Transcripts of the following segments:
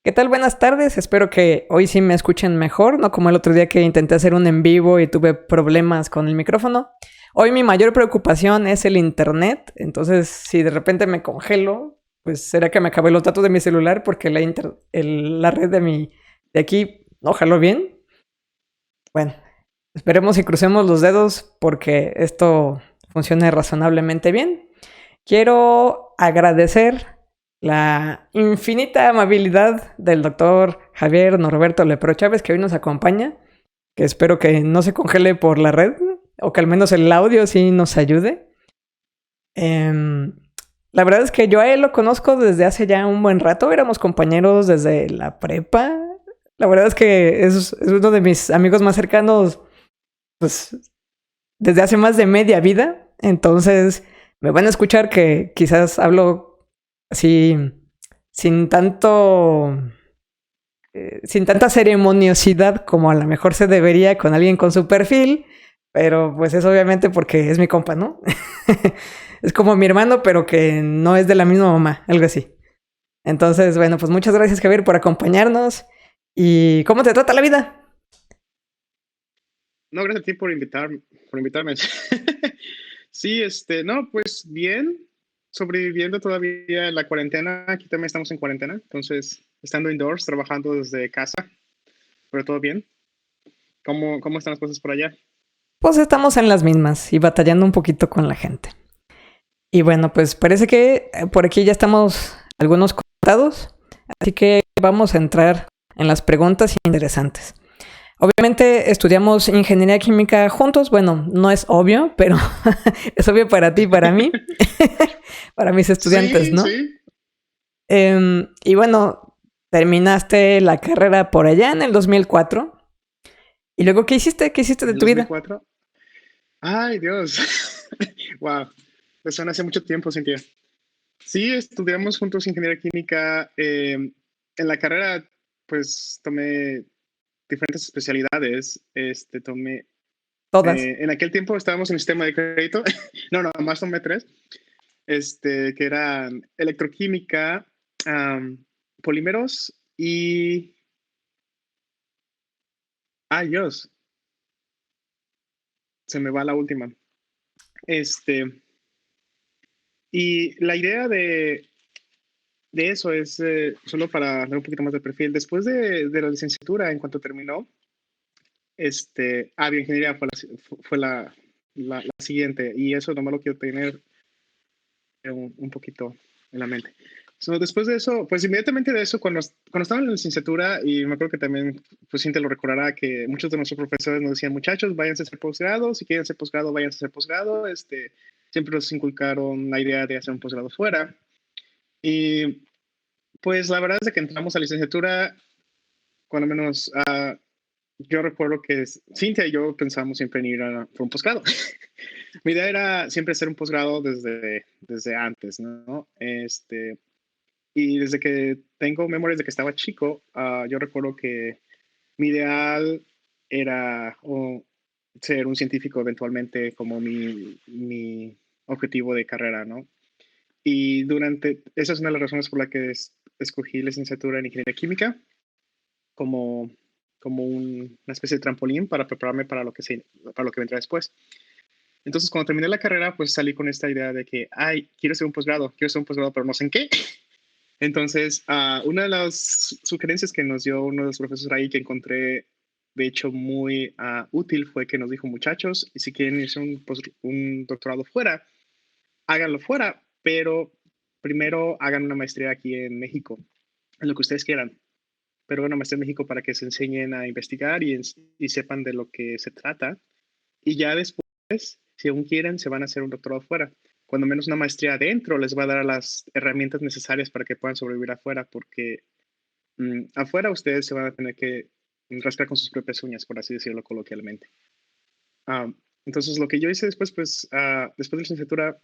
¿Qué tal? Buenas tardes. Espero que hoy sí me escuchen mejor, no como el otro día que intenté hacer un en vivo y tuve problemas con el micrófono. Hoy mi mayor preocupación es el internet, entonces si de repente me congelo, pues será que me acabé los datos de mi celular porque la red de aquí no jaló bien. Bueno, esperemos y crucemos los dedos porque esto funcione razonablemente bien. Quiero agradecer la infinita amabilidad del doctor Javier Norberto Lepro Chávez que hoy nos acompaña, que espero que no se congele por la red o que al menos el audio sí nos ayude. Em, la verdad es que yo a él lo conozco desde hace ya un buen rato, éramos compañeros desde la prepa. La verdad es que es uno de mis amigos más cercanos, pues desde hace más de media vida. Entonces, me van a escuchar que quizás hablo así sin tanto, sin tanta ceremoniosidad como a lo mejor se debería con alguien con su perfil, pero pues es obviamente porque es mi compa, ¿no? Es como mi hermano, pero que no es de la misma mamá, algo así. Entonces, bueno, pues muchas gracias, Javier, por acompañarnos. ¿Y cómo te trata la vida? No, gracias a ti por invitarme. Sí, no, pues bien, sobreviviendo todavía en la cuarentena. Aquí también estamos en cuarentena, entonces estando indoors, trabajando desde casa, pero todo bien. ¿Cómo están las cosas por allá? Pues estamos en las mismas y batallando un poquito con la gente. Y bueno, pues parece que por aquí ya estamos algunos contados, así que vamos a entrar en las preguntas interesantes. Obviamente estudiamos ingeniería química juntos, bueno, no es obvio, pero es obvio para ti y para mí, para mis estudiantes, Sí, ¿no? sí, Y bueno, terminaste la carrera por allá en el 2004. ¿Y luego qué hiciste? ¿Qué hiciste de en el tu vida? 2004. Ay, Dios. Wow, eso suena hace mucho tiempo, Cintia. Sí, estudiamos juntos ingeniería química. En la carrera, pues tomé diferentes especialidades. Tomé Todas. en aquel tiempo estábamos en el sistema de crédito. No, no, más tomé tres. Que eran electroquímica, polímeros y... Ay, Dios, se me va la última. Este, y la idea de eso es, solo para dar un poquito más de perfil, después de la licenciatura, en cuanto terminó, bioingeniería fue la siguiente, y eso nomás lo quiero tener un poquito en la mente. So, después de eso, pues inmediatamente de eso, cuando estaba en la licenciatura, y me acuerdo que también, pues Cintia lo recordará, que muchos de nuestros profesores nos decían, muchachos, váyanse a hacer posgrado, si quieren hacer posgrado, váyanse a hacer posgrado, siempre nos inculcaron la idea de hacer un posgrado fuera. Y pues la verdad es que entramos a licenciatura, cuando menos yo recuerdo que Cintia y yo pensamos siempre en ir por un posgrado. Mi idea era siempre hacer un posgrado desde antes, ¿no? Y desde que tengo memorias de que estaba chico, yo recuerdo que mi ideal era ser un científico eventualmente como mi objetivo de carrera, ¿no? Y esa es una de las razones por la que escogí licenciatura en ingeniería química como, una especie de trampolín para prepararme para lo que vendrá después. Entonces, cuando terminé la carrera, pues salí con esta idea de que, ay, quiero hacer un posgrado, pero no sé en qué. Entonces, una de las sugerencias que nos dio uno de los profesores ahí que encontré, de hecho, muy útil fue que nos dijo, muchachos, si quieren irse un doctorado fuera, háganlo fuera, pero primero hagan una maestría aquí en México, en lo que ustedes quieran. Pero una maestría en México para que se enseñen a investigar y sepan de lo que se trata. Y ya después, si aún quieren, se van a hacer un doctorado fuera. Cuando menos una maestría adentro les va a dar las herramientas necesarias para que puedan sobrevivir afuera, porque afuera ustedes se van a tener que rascar con sus propias uñas, por así decirlo coloquialmente. Ah, entonces, lo que yo hice después, pues, después de la licenciatura,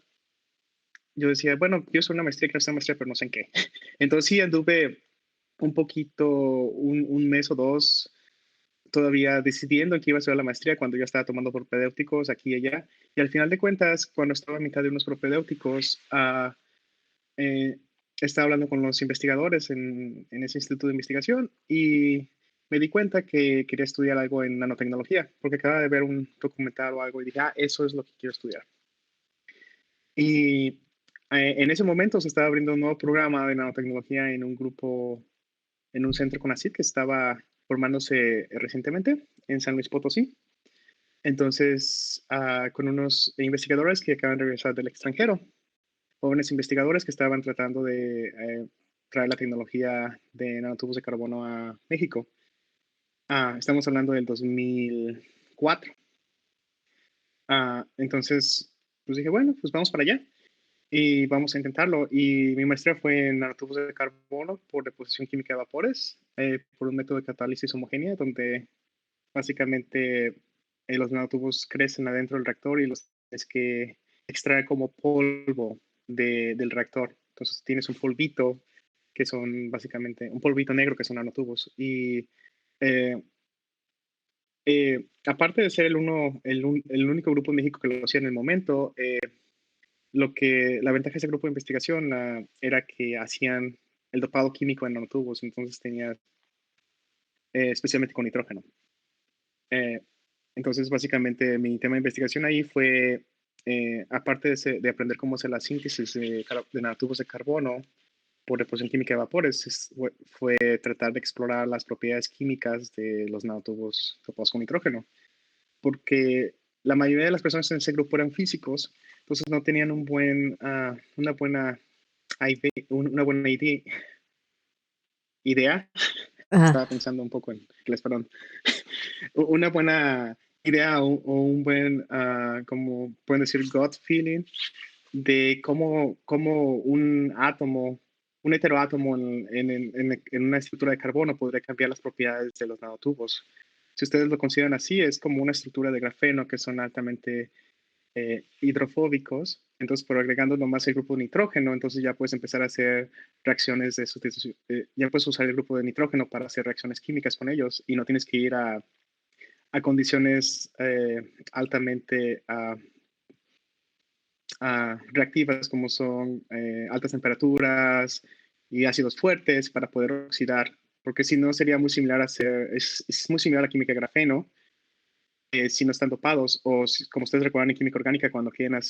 yo decía, bueno, quiero hacer una maestría, quiero hacer una maestría, pero no sé en qué. Entonces, sí, anduve un poquito, un mes o dos, todavía decidiendo en qué iba a ser la maestría cuando yo estaba tomando propedéuticos aquí y allá. Y al final de cuentas, cuando estaba a mitad de unos propedéuticos, eh, estaba hablando con los investigadores en ese instituto de investigación y me di cuenta que quería estudiar algo en nanotecnología, porque acababa de ver un documental o algo y dije, eso es lo que quiero estudiar. Y en ese momento se estaba abriendo un nuevo programa de nanotecnología en un grupo, en un centro CONACYT que estaba formándose recientemente en San Luis Potosí. Entonces, con unos investigadores que acaban de regresar del extranjero, jóvenes investigadores que estaban tratando de traer la tecnología de nanotubos de carbono a México. Estamos hablando del 2004. Entonces, pues dije, bueno, pues vamos para allá y vamos a intentarlo. Y mi maestría fue en nanotubos de carbono por deposición química de vapores, por un método de catálisis homogénea, donde básicamente los nanotubos crecen adentro del reactor y los tienes que extraer como polvo del reactor. Entonces tienes un polvito que son básicamente un polvito negro que son nanotubos. Y eh, aparte de ser el único grupo en México que lo hacía en el momento, la ventaja de ese grupo de investigación era que hacían el dopado químico en nanotubos, entonces tenía especialmente con nitrógeno. Eh, entonces, básicamente, mi tema de investigación ahí fue, aparte de aprender cómo hacer la síntesis de nanotubos de carbono por deposición química de vapores, fue tratar de explorar las propiedades químicas de los nanotubos dopados con nitrógeno, porque la mayoría de las personas en ese grupo eran físicos, entonces no tenían una buena idea. Ajá. Estaba pensando un poco en inglés, perdón. Una buena idea o un buen, como pueden decir, gut feeling de cómo un átomo, un heteroátomo en una estructura de carbono podría cambiar las propiedades de los nanotubos. Si ustedes lo consideran así, es como una estructura de grafeno que son altamente hidrofóbicos. Entonces, pero agregando nomás el grupo de nitrógeno, entonces ya puedes empezar a hacer reacciones de sustitución. Ya puedes usar el grupo de nitrógeno para hacer reacciones químicas con ellos y no tienes que ir a condiciones altamente reactivas como son altas temperaturas y ácidos fuertes para poder oxidar, porque si no sería muy similar es muy similar a la química de grafeno, si no están dopados, o como ustedes recuerdan en química orgánica, cuando quieren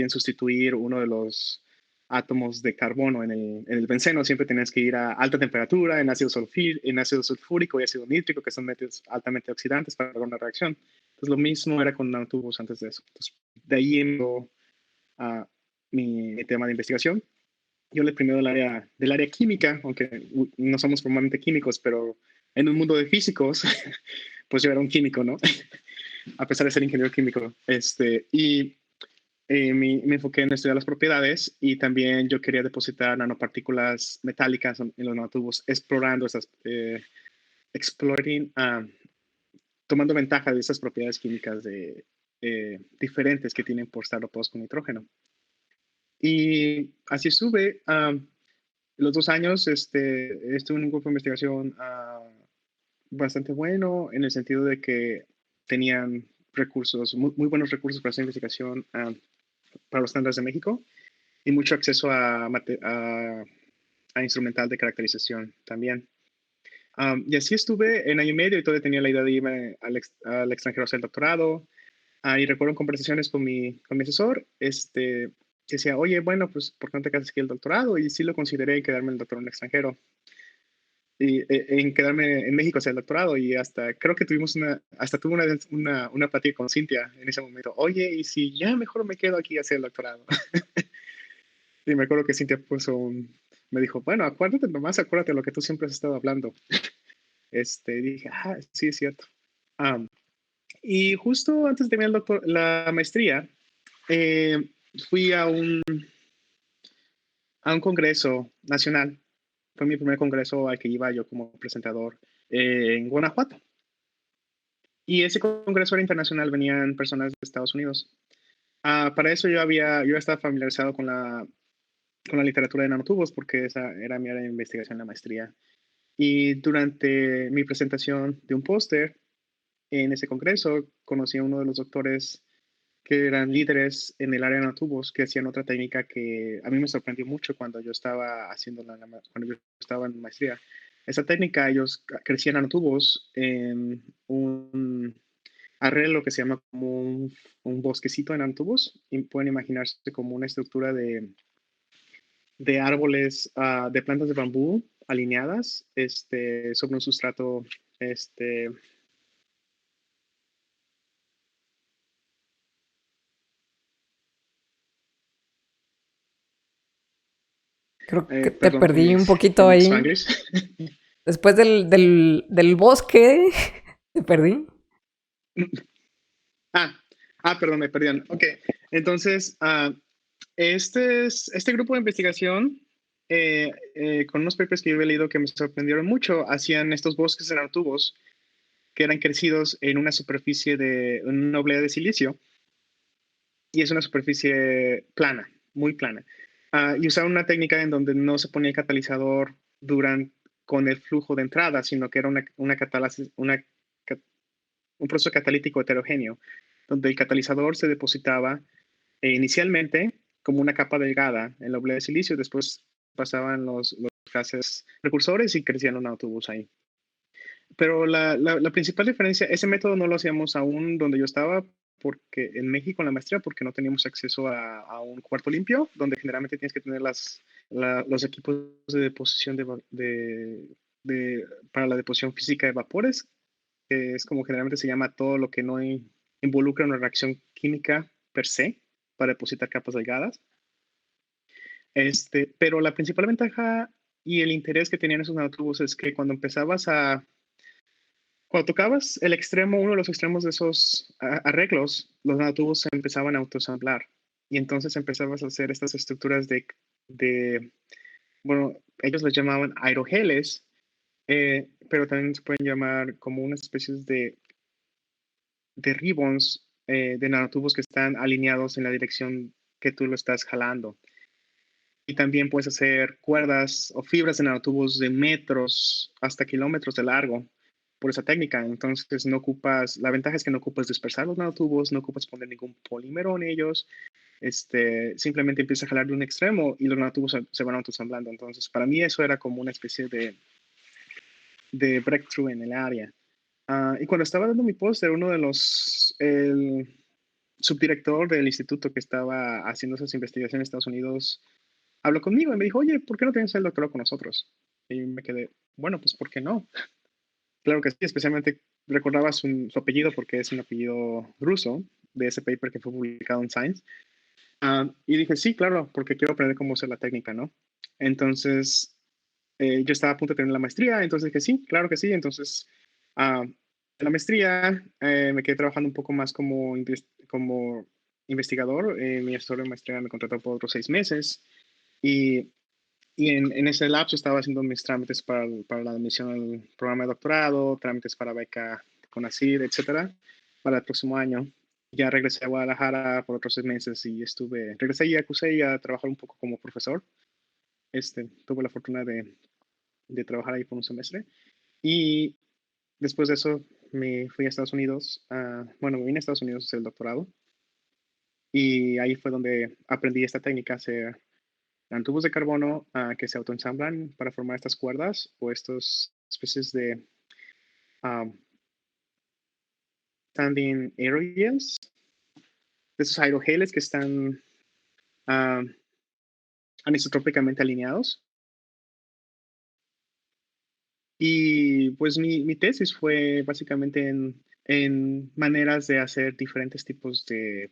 sustituir uno de los átomos de carbono en el benceno, siempre tienes que ir a alta temperatura, en ácido sulfúrico y ácido nítrico, que son métodos altamente oxidantes para una reacción. Entonces, lo mismo era con nanotubos antes de eso. Entonces, de ahí empezó mi tema de investigación. Yo le primero del área química, aunque no somos formalmente químicos, pero en un mundo de físicos, pues yo era un químico, ¿no? A pesar de ser ingeniero químico. Me enfoqué en estudiar las propiedades y también yo quería depositar nanopartículas metálicas en los nanotubos, explorando exploring, tomando ventaja de esas propiedades químicas diferentes que tienen por estar dopados con nitrógeno. Y así estuve. Los 2 años estuve en un grupo de investigación bastante bueno, en el sentido de que tenían recursos, muy buenos recursos para hacer investigación para los estándares de México y mucho acceso a instrumental de caracterización también. Y así estuve en año y medio y todavía tenía la idea de irme al extranjero a hacer el doctorado. Y recuerdo en conversaciones con mi asesor, que decía, oye, bueno, pues, ¿por qué no te casas aquí el doctorado? Y sí lo consideré quedarme el doctorado en el extranjero. Y en quedarme en México hacer el doctorado. Y creo que hasta tuve una plática con Cintia en ese momento. Oye, ¿y si ya mejor me quedo aquí a hacer el doctorado? Y me acuerdo que Cintia me dijo, bueno, acuérdate de lo que tú siempre has estado hablando. Dije, sí, es cierto. Um, y justo antes de terminar la maestría, eh, fui a un congreso nacional. Fue mi primer congreso al que iba yo como presentador en Guanajuato. Y ese congreso era internacional, venían personas de Estados Unidos. Para eso yo estaba familiarizado con la literatura de nanotubos porque esa era mi área de investigación en la maestría. Y durante mi presentación de un póster en ese congreso, conocí a uno de los doctores que eran líderes en el área de nanotubos, que hacían otra técnica que a mí me sorprendió mucho cuando yo estaba cuando yo estaba en maestría. Esa técnica, ellos crecían nanotubos en un arreglo que se llama como un bosquecito de nanotubos, y pueden imaginarse como una estructura de árboles, de plantas de bambú alineadas, sobre un sustrato, este, Creo que te perdón perdí un poquito con mi ahí. Spanglish. Después del bosque, te perdí. Ah, perdón, me perdieron. Ok, entonces, este grupo de investigación, con unos papers que yo he leído que me sorprendieron mucho, hacían estos bosques de nanotubos que eran crecidos en una superficie de una oblea de silicio, y es una superficie plana, muy plana. Y usaban una técnica en donde no se ponía el catalizador con el flujo de entrada, sino que era un proceso catalítico heterogéneo, donde el catalizador se depositaba inicialmente como una capa delgada en la oblea de silicio, después pasaban los gases precursores y crecían un autobús ahí. Pero la principal diferencia, ese método no lo hacíamos aún donde yo estaba, porque en México en la maestría, porque no teníamos acceso a un cuarto limpio, donde generalmente tienes que tener los equipos de deposición para la deposición física de vapores, que es como generalmente se llama todo lo que no involucra una reacción química per se, para depositar capas delgadas. Pero la principal ventaja y el interés que tenían esos nanotubos es que cuando tocabas uno de los extremos de esos arreglos, los nanotubos se empezaban a autosamblar. Y entonces empezabas a hacer estas estructuras bueno, ellos les llamaban aerogeles, pero también se pueden llamar como unas especies de ribbons, de nanotubos que están alineados en la dirección que tú lo estás jalando. Y también puedes hacer cuerdas o fibras de nanotubos de metros hasta kilómetros de largo por esa técnica. Entonces, la ventaja es que no ocupas dispersar los nanotubos, no ocupas poner ningún polímero en ellos. Simplemente empieza a jalar de un extremo y los nanotubos se van autosamblando. Entonces, para mí eso era como una especie de breakthrough en el área. Y cuando estaba dando mi póster, el subdirector del instituto que estaba haciendo esas investigaciones en Estados Unidos, habló conmigo y me dijo, oye, ¿por qué no tienes el doctorado con nosotros? Y me quedé, bueno, pues ¿por qué no? Claro que sí, especialmente recordaba su apellido porque es un apellido ruso de ese paper que fue publicado en Science. Y dije, sí, claro, porque quiero aprender cómo usar la técnica, ¿no? Entonces, yo estaba a punto de tener la maestría, entonces dije, sí, claro que sí. Entonces, en la maestría me quedé trabajando un poco más como investigador. Mi asesor de maestría me contrató por otros 6 meses. Y en ese lapso estaba haciendo mis trámites para la admisión al programa de doctorado, trámites para beca CONACYT, etcétera, para el próximo año. Ya regresé a Guadalajara por otros 6 meses y regresé y acusé a trabajar un poco como profesor. Tuve la fortuna de trabajar ahí por un semestre. Y después de eso me fui a Estados Unidos. Bueno, me vine a Estados Unidos a hacer el doctorado. Y ahí fue donde aprendí esta técnica, hacer tubos de carbono que se autoensamblan para formar estas cuerdas o estas especies de um, standing areas, de esos aerogeles que están um, anisotrópicamente alineados. Y pues mi tesis fue básicamente en maneras de hacer diferentes tipos de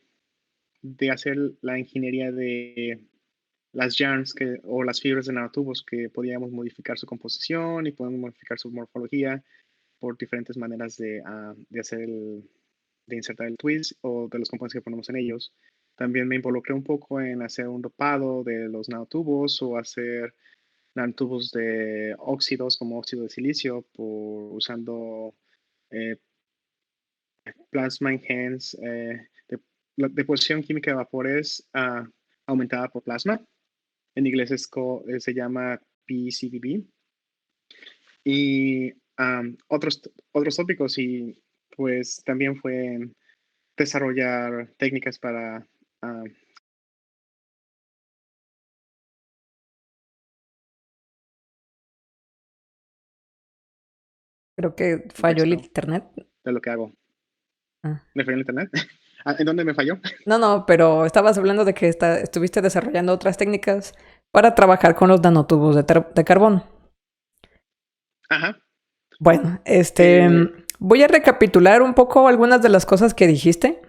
hacer la ingeniería de las yarns o las fibras de nanotubos que podíamos modificar su composición y podemos modificar su morfología por diferentes maneras de insertar el twist o de los componentes que ponemos en ellos. También me involucré un poco en hacer un dopado de los nanotubos o hacer nanotubos de óxidos como óxido de silicio usando eh, plasma enhanced, la deposición química de vapores aumentada por plasma. En inglés se llama PCVB. Y otros tópicos, y pues también fue desarrollar técnicas para... ah, Creo que falló el contexto internet. de lo que hago. Ah. ¿Me falló el internet? ¿En dónde me falló? No, no, pero estabas hablando de que estuviste desarrollando otras técnicas para trabajar con los nanotubos de carbón. Ajá. Bueno, Eh, voy a recapitular un poco algunas de las cosas que dijiste,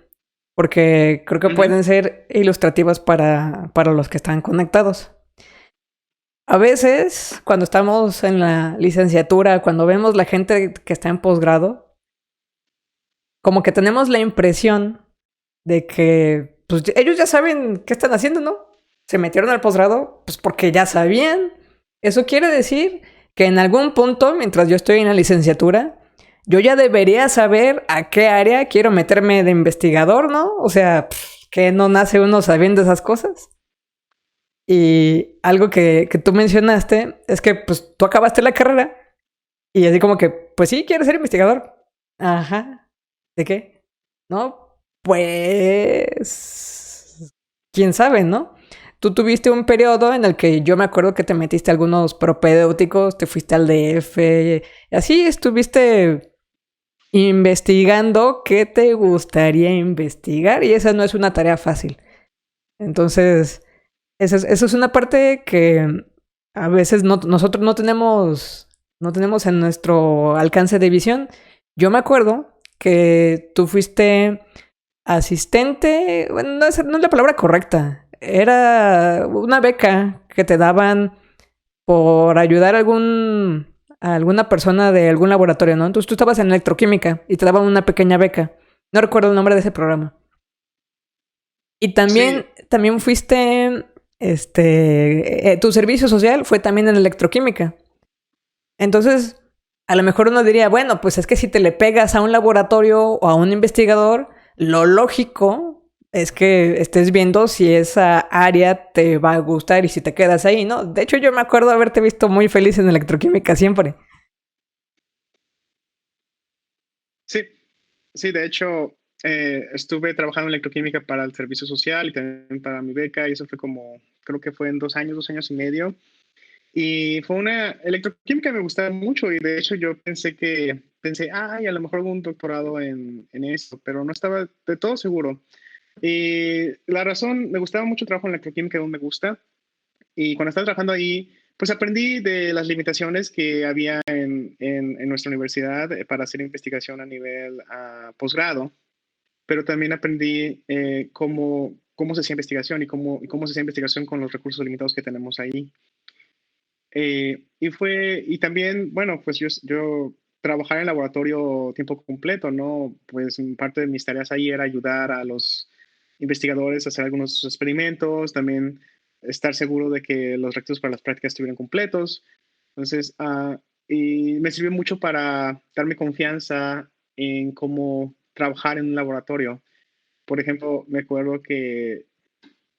porque creo que ujú, pueden ser ilustrativas para los que están conectados. A veces, cuando estamos en la licenciatura, cuando vemos la gente que está en posgrado, como que tenemos la impresión de que pues, ellos ya saben qué están haciendo, ¿no? Se metieron al posgrado pues porque ya sabían. Eso quiere decir que en algún punto, mientras yo estoy en la licenciatura, yo ya debería saber a qué área quiero meterme de investigador, ¿no? O sea, que no nace uno sabiendo esas cosas. Y algo que tú mencionaste es que pues tú acabaste la carrera y así como que, pues sí, quieres ser investigador. Ajá. ¿De qué? No, pues... ¿Quién sabe, no? Tú tuviste un periodo en el que yo me acuerdo que te metiste a algunos propedéuticos, te fuiste al DF, y así estuviste investigando qué te gustaría investigar y esa no es una tarea fácil. Entonces, eso es una parte que a veces nosotros no tenemos en nuestro alcance de visión. Yo me acuerdo que tú fuiste asistente, bueno, no es la palabra correcta. Era una beca que te daban por ayudar a alguna persona de algún laboratorio, ¿no? Entonces tú estabas en electroquímica y te daban una pequeña beca. No recuerdo el nombre de ese programa. Y también, sí, también fuiste, tu servicio social fue también en electroquímica. Entonces, a lo mejor uno diría, bueno, pues es que si te le pegas a un laboratorio o a un investigador, lo lógico es que estés viendo si esa área te va a gustar y si te quedas ahí, ¿no? De hecho, yo me acuerdo haberte visto muy feliz en electroquímica siempre. sí, sí, de hecho, estuve trabajando en electroquímica para el servicio social y también para mi beca, y eso fue como, creo que fue en 2 años, 2 años y medio. Y fue una electroquímica que me gustaba mucho, y de hecho yo pensé, ay, a lo mejor hago un doctorado en eso, pero no estaba de todo seguro. Y la razón, me gustaba mucho trabajo en electroquímica, aún me gusta, y cuando estaba trabajando ahí, pues aprendí de las limitaciones que había en nuestra universidad para hacer investigación a nivel posgrado, pero también aprendí cómo se hacía investigación y cómo se hacía investigación con los recursos limitados que tenemos ahí. Y también, bueno, pues yo trabajaba en laboratorio tiempo completo, ¿no? Pues parte de mis tareas ahí era ayudar a los investigadores a hacer algunos experimentos, también estar seguro de que los requisitos para las prácticas estuvieran completos. Entonces, y me sirvió mucho para darme confianza en cómo trabajar en un laboratorio. Por ejemplo, me acuerdo que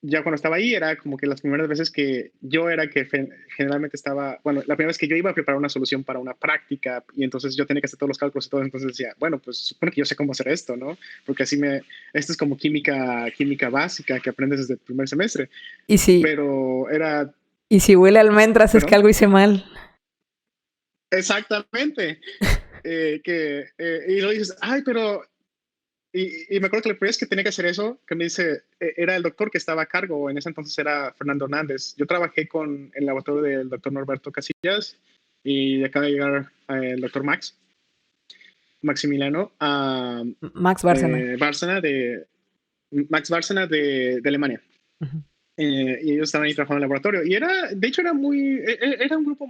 ya cuando estaba ahí era como que las primeras veces que yo era que generalmente estaba, bueno, la primera vez que yo iba a preparar una solución para una práctica y entonces yo tenía que hacer todos los cálculos y todo, entonces decía, bueno, pues supone que yo sé cómo hacer esto, ¿no? Porque esto es como química básica que aprendes desde el primer semestre, Y si, pero era, y si huele a almendras es que perdón, algo hice mal. exactamente, y lo dices, ay, pero y me acuerdo que la primera vez que tenía que hacer eso, que me dice, era el doctor que estaba a cargo, en ese entonces era Fernando Hernández. Yo trabajé con el laboratorio del doctor Norberto Casillas y acaba de llegar el doctor Maximiliano, Max Bárcena. Bárcena Max Bárcena de Alemania. Ujú. Y ellos estaban ahí trabajando en el laboratorio. Y de hecho, era un grupo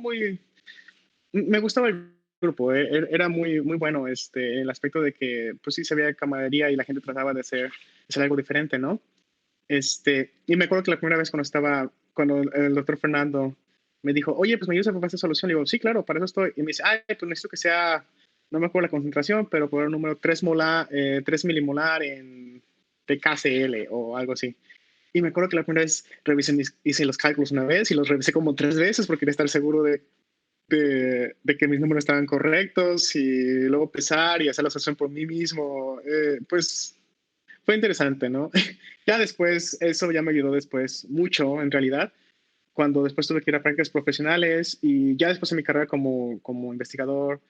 me gustaba el grupo, era muy, muy bueno, el aspecto de que, pues sí, se veía camaradería y la gente trataba de hacer algo diferente, ¿no? Y me acuerdo que la primera vez cuando el doctor Fernando me dijo, oye, pues me ayudas a probar esta solución, le digo, sí, claro, para eso estoy. Y me dice, ay, pues necesito que sea, no me acuerdo la concentración, pero por el número 3 milimolar en TKCl o algo así. Y me acuerdo que la primera vez hice los cálculos una vez y los revisé como 3 veces porque quería estar seguro de que mis números estaban correctos y luego pesar y hacer la asociación por mí mismo. Pues fue interesante, ¿no? Ya después, eso ya me ayudó después mucho, en realidad, cuando después tuve que ir a prácticas profesionales y ya después en mi carrera como investigador,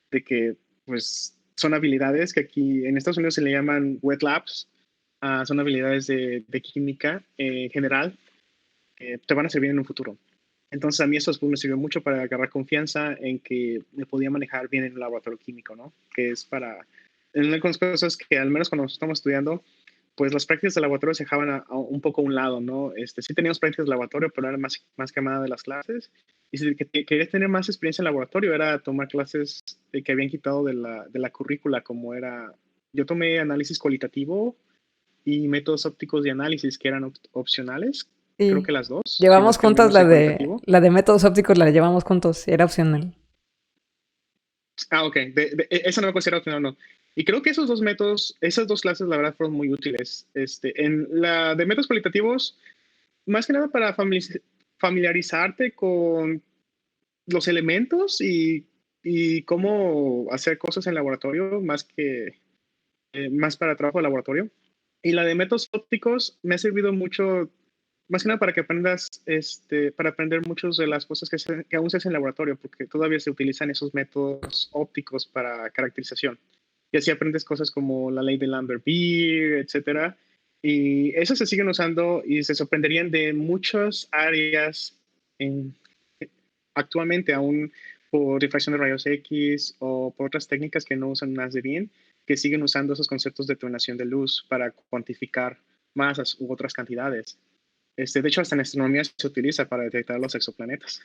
de que pues son habilidades que aquí en Estados Unidos se le llaman wet labs, son habilidades de química general que te van a servir en un futuro. Entonces a mí eso me sirvió mucho para agarrar confianza en que me podía manejar bien en un laboratorio químico, ¿no? Que es para, en una de las cosas que al menos cuando estamos estudiando, pues las prácticas de laboratorio se dejaban a un poco a un lado, ¿no? Sí teníamos prácticas de laboratorio, pero era más que nada de las clases. Y si querías tener más experiencia en laboratorio, era tomar clases que habían quitado de la currícula, como era, yo tomé análisis cualitativo y métodos ópticos de análisis, que eran opcionales, creo Sí. que las dos, si no Llevamos es que el juntas menos el cualitativo. la de métodos ópticos, la llevamos juntos, era opcional. Ok, esa no me considero opcional, no. Y creo que esos dos métodos, esas dos clases, la verdad, fueron muy útiles. En la de métodos cualitativos, más que nada para familiarizarte con los elementos y cómo hacer cosas en laboratorio, más para trabajo de laboratorio. Y la de métodos ópticos me ha servido mucho, más que nada para que aprendas, para aprender muchas de las cosas que aún se hacen en laboratorio, porque todavía se utilizan esos métodos ópticos para caracterización. Y así aprendes cosas como la ley de Lambert-Beer, etcétera. Y esas se siguen usando y se sorprenderían de muchas áreas en, actualmente aún por difracción de rayos X o por otras técnicas que no usan más de bien, que siguen usando esos conceptos de tonación de luz para cuantificar masas u otras cantidades. De hecho, hasta en astronomía se utiliza para detectar los exoplanetas.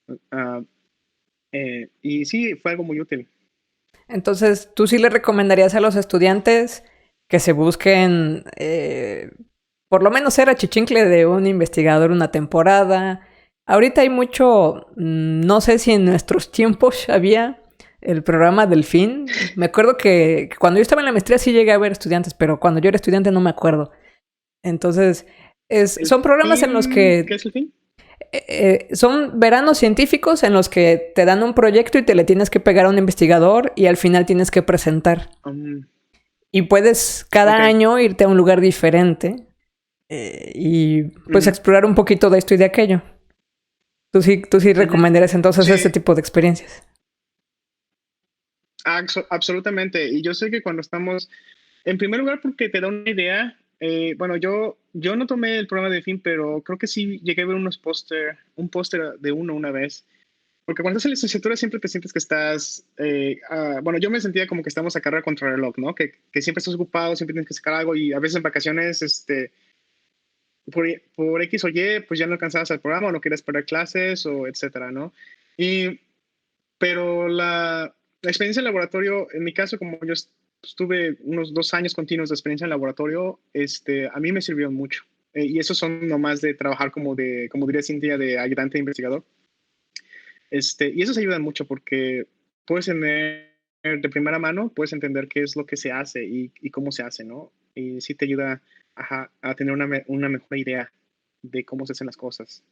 Uh, y sí, fue algo muy útil. Entonces, ¿tú sí le recomendarías a los estudiantes que se busquen, por lo menos ser achichincle de un investigador una temporada? Ahorita hay mucho, no sé si en nuestros tiempos había el programa Delfín. Me acuerdo que cuando yo estaba en la maestría sí llegué a ver estudiantes, pero cuando yo era estudiante no me acuerdo. Entonces, ¿El son programas en los fin? ¿Qué que es el fin? son veranos científicos en los que te dan un proyecto y te le tienes que pegar a un investigador y al final tienes que presentar. Y puedes cada Ok. año irte a un lugar diferente y pues Ujú. explorar un poquito de esto y de aquello. Tú sí Ujú. recomendarías entonces Sí, este tipo de experiencias. absolutamente. Y yo sé que cuando estamos, en primer lugar, porque te da una idea. Bueno, yo no tomé el programa de fin, pero creo que sí llegué a ver un póster de uno una vez. Porque cuando estás en licenciatura siempre te sientes que estás, bueno, yo me sentía como que estamos a carrera contra el reloj, ¿no? Que siempre estás ocupado, siempre tienes que sacar algo y a veces en vacaciones, por X o Y, pues ya no alcanzabas el programa o no querías perder clases o etcétera, ¿no? Y, pero la experiencia en laboratorio, en mi caso, como yo estuve unos 2 años continuos de experiencia en laboratorio, a mí me sirvió mucho. Y esos son nomás de trabajar como diría Cintia, de ayudante de investigador. Y eso se ayuda mucho porque puedes tener de primera mano, puedes entender qué es lo que se hace y cómo se hace, ¿no? Y sí te ayuda a tener una mejor idea de cómo se hacen las cosas.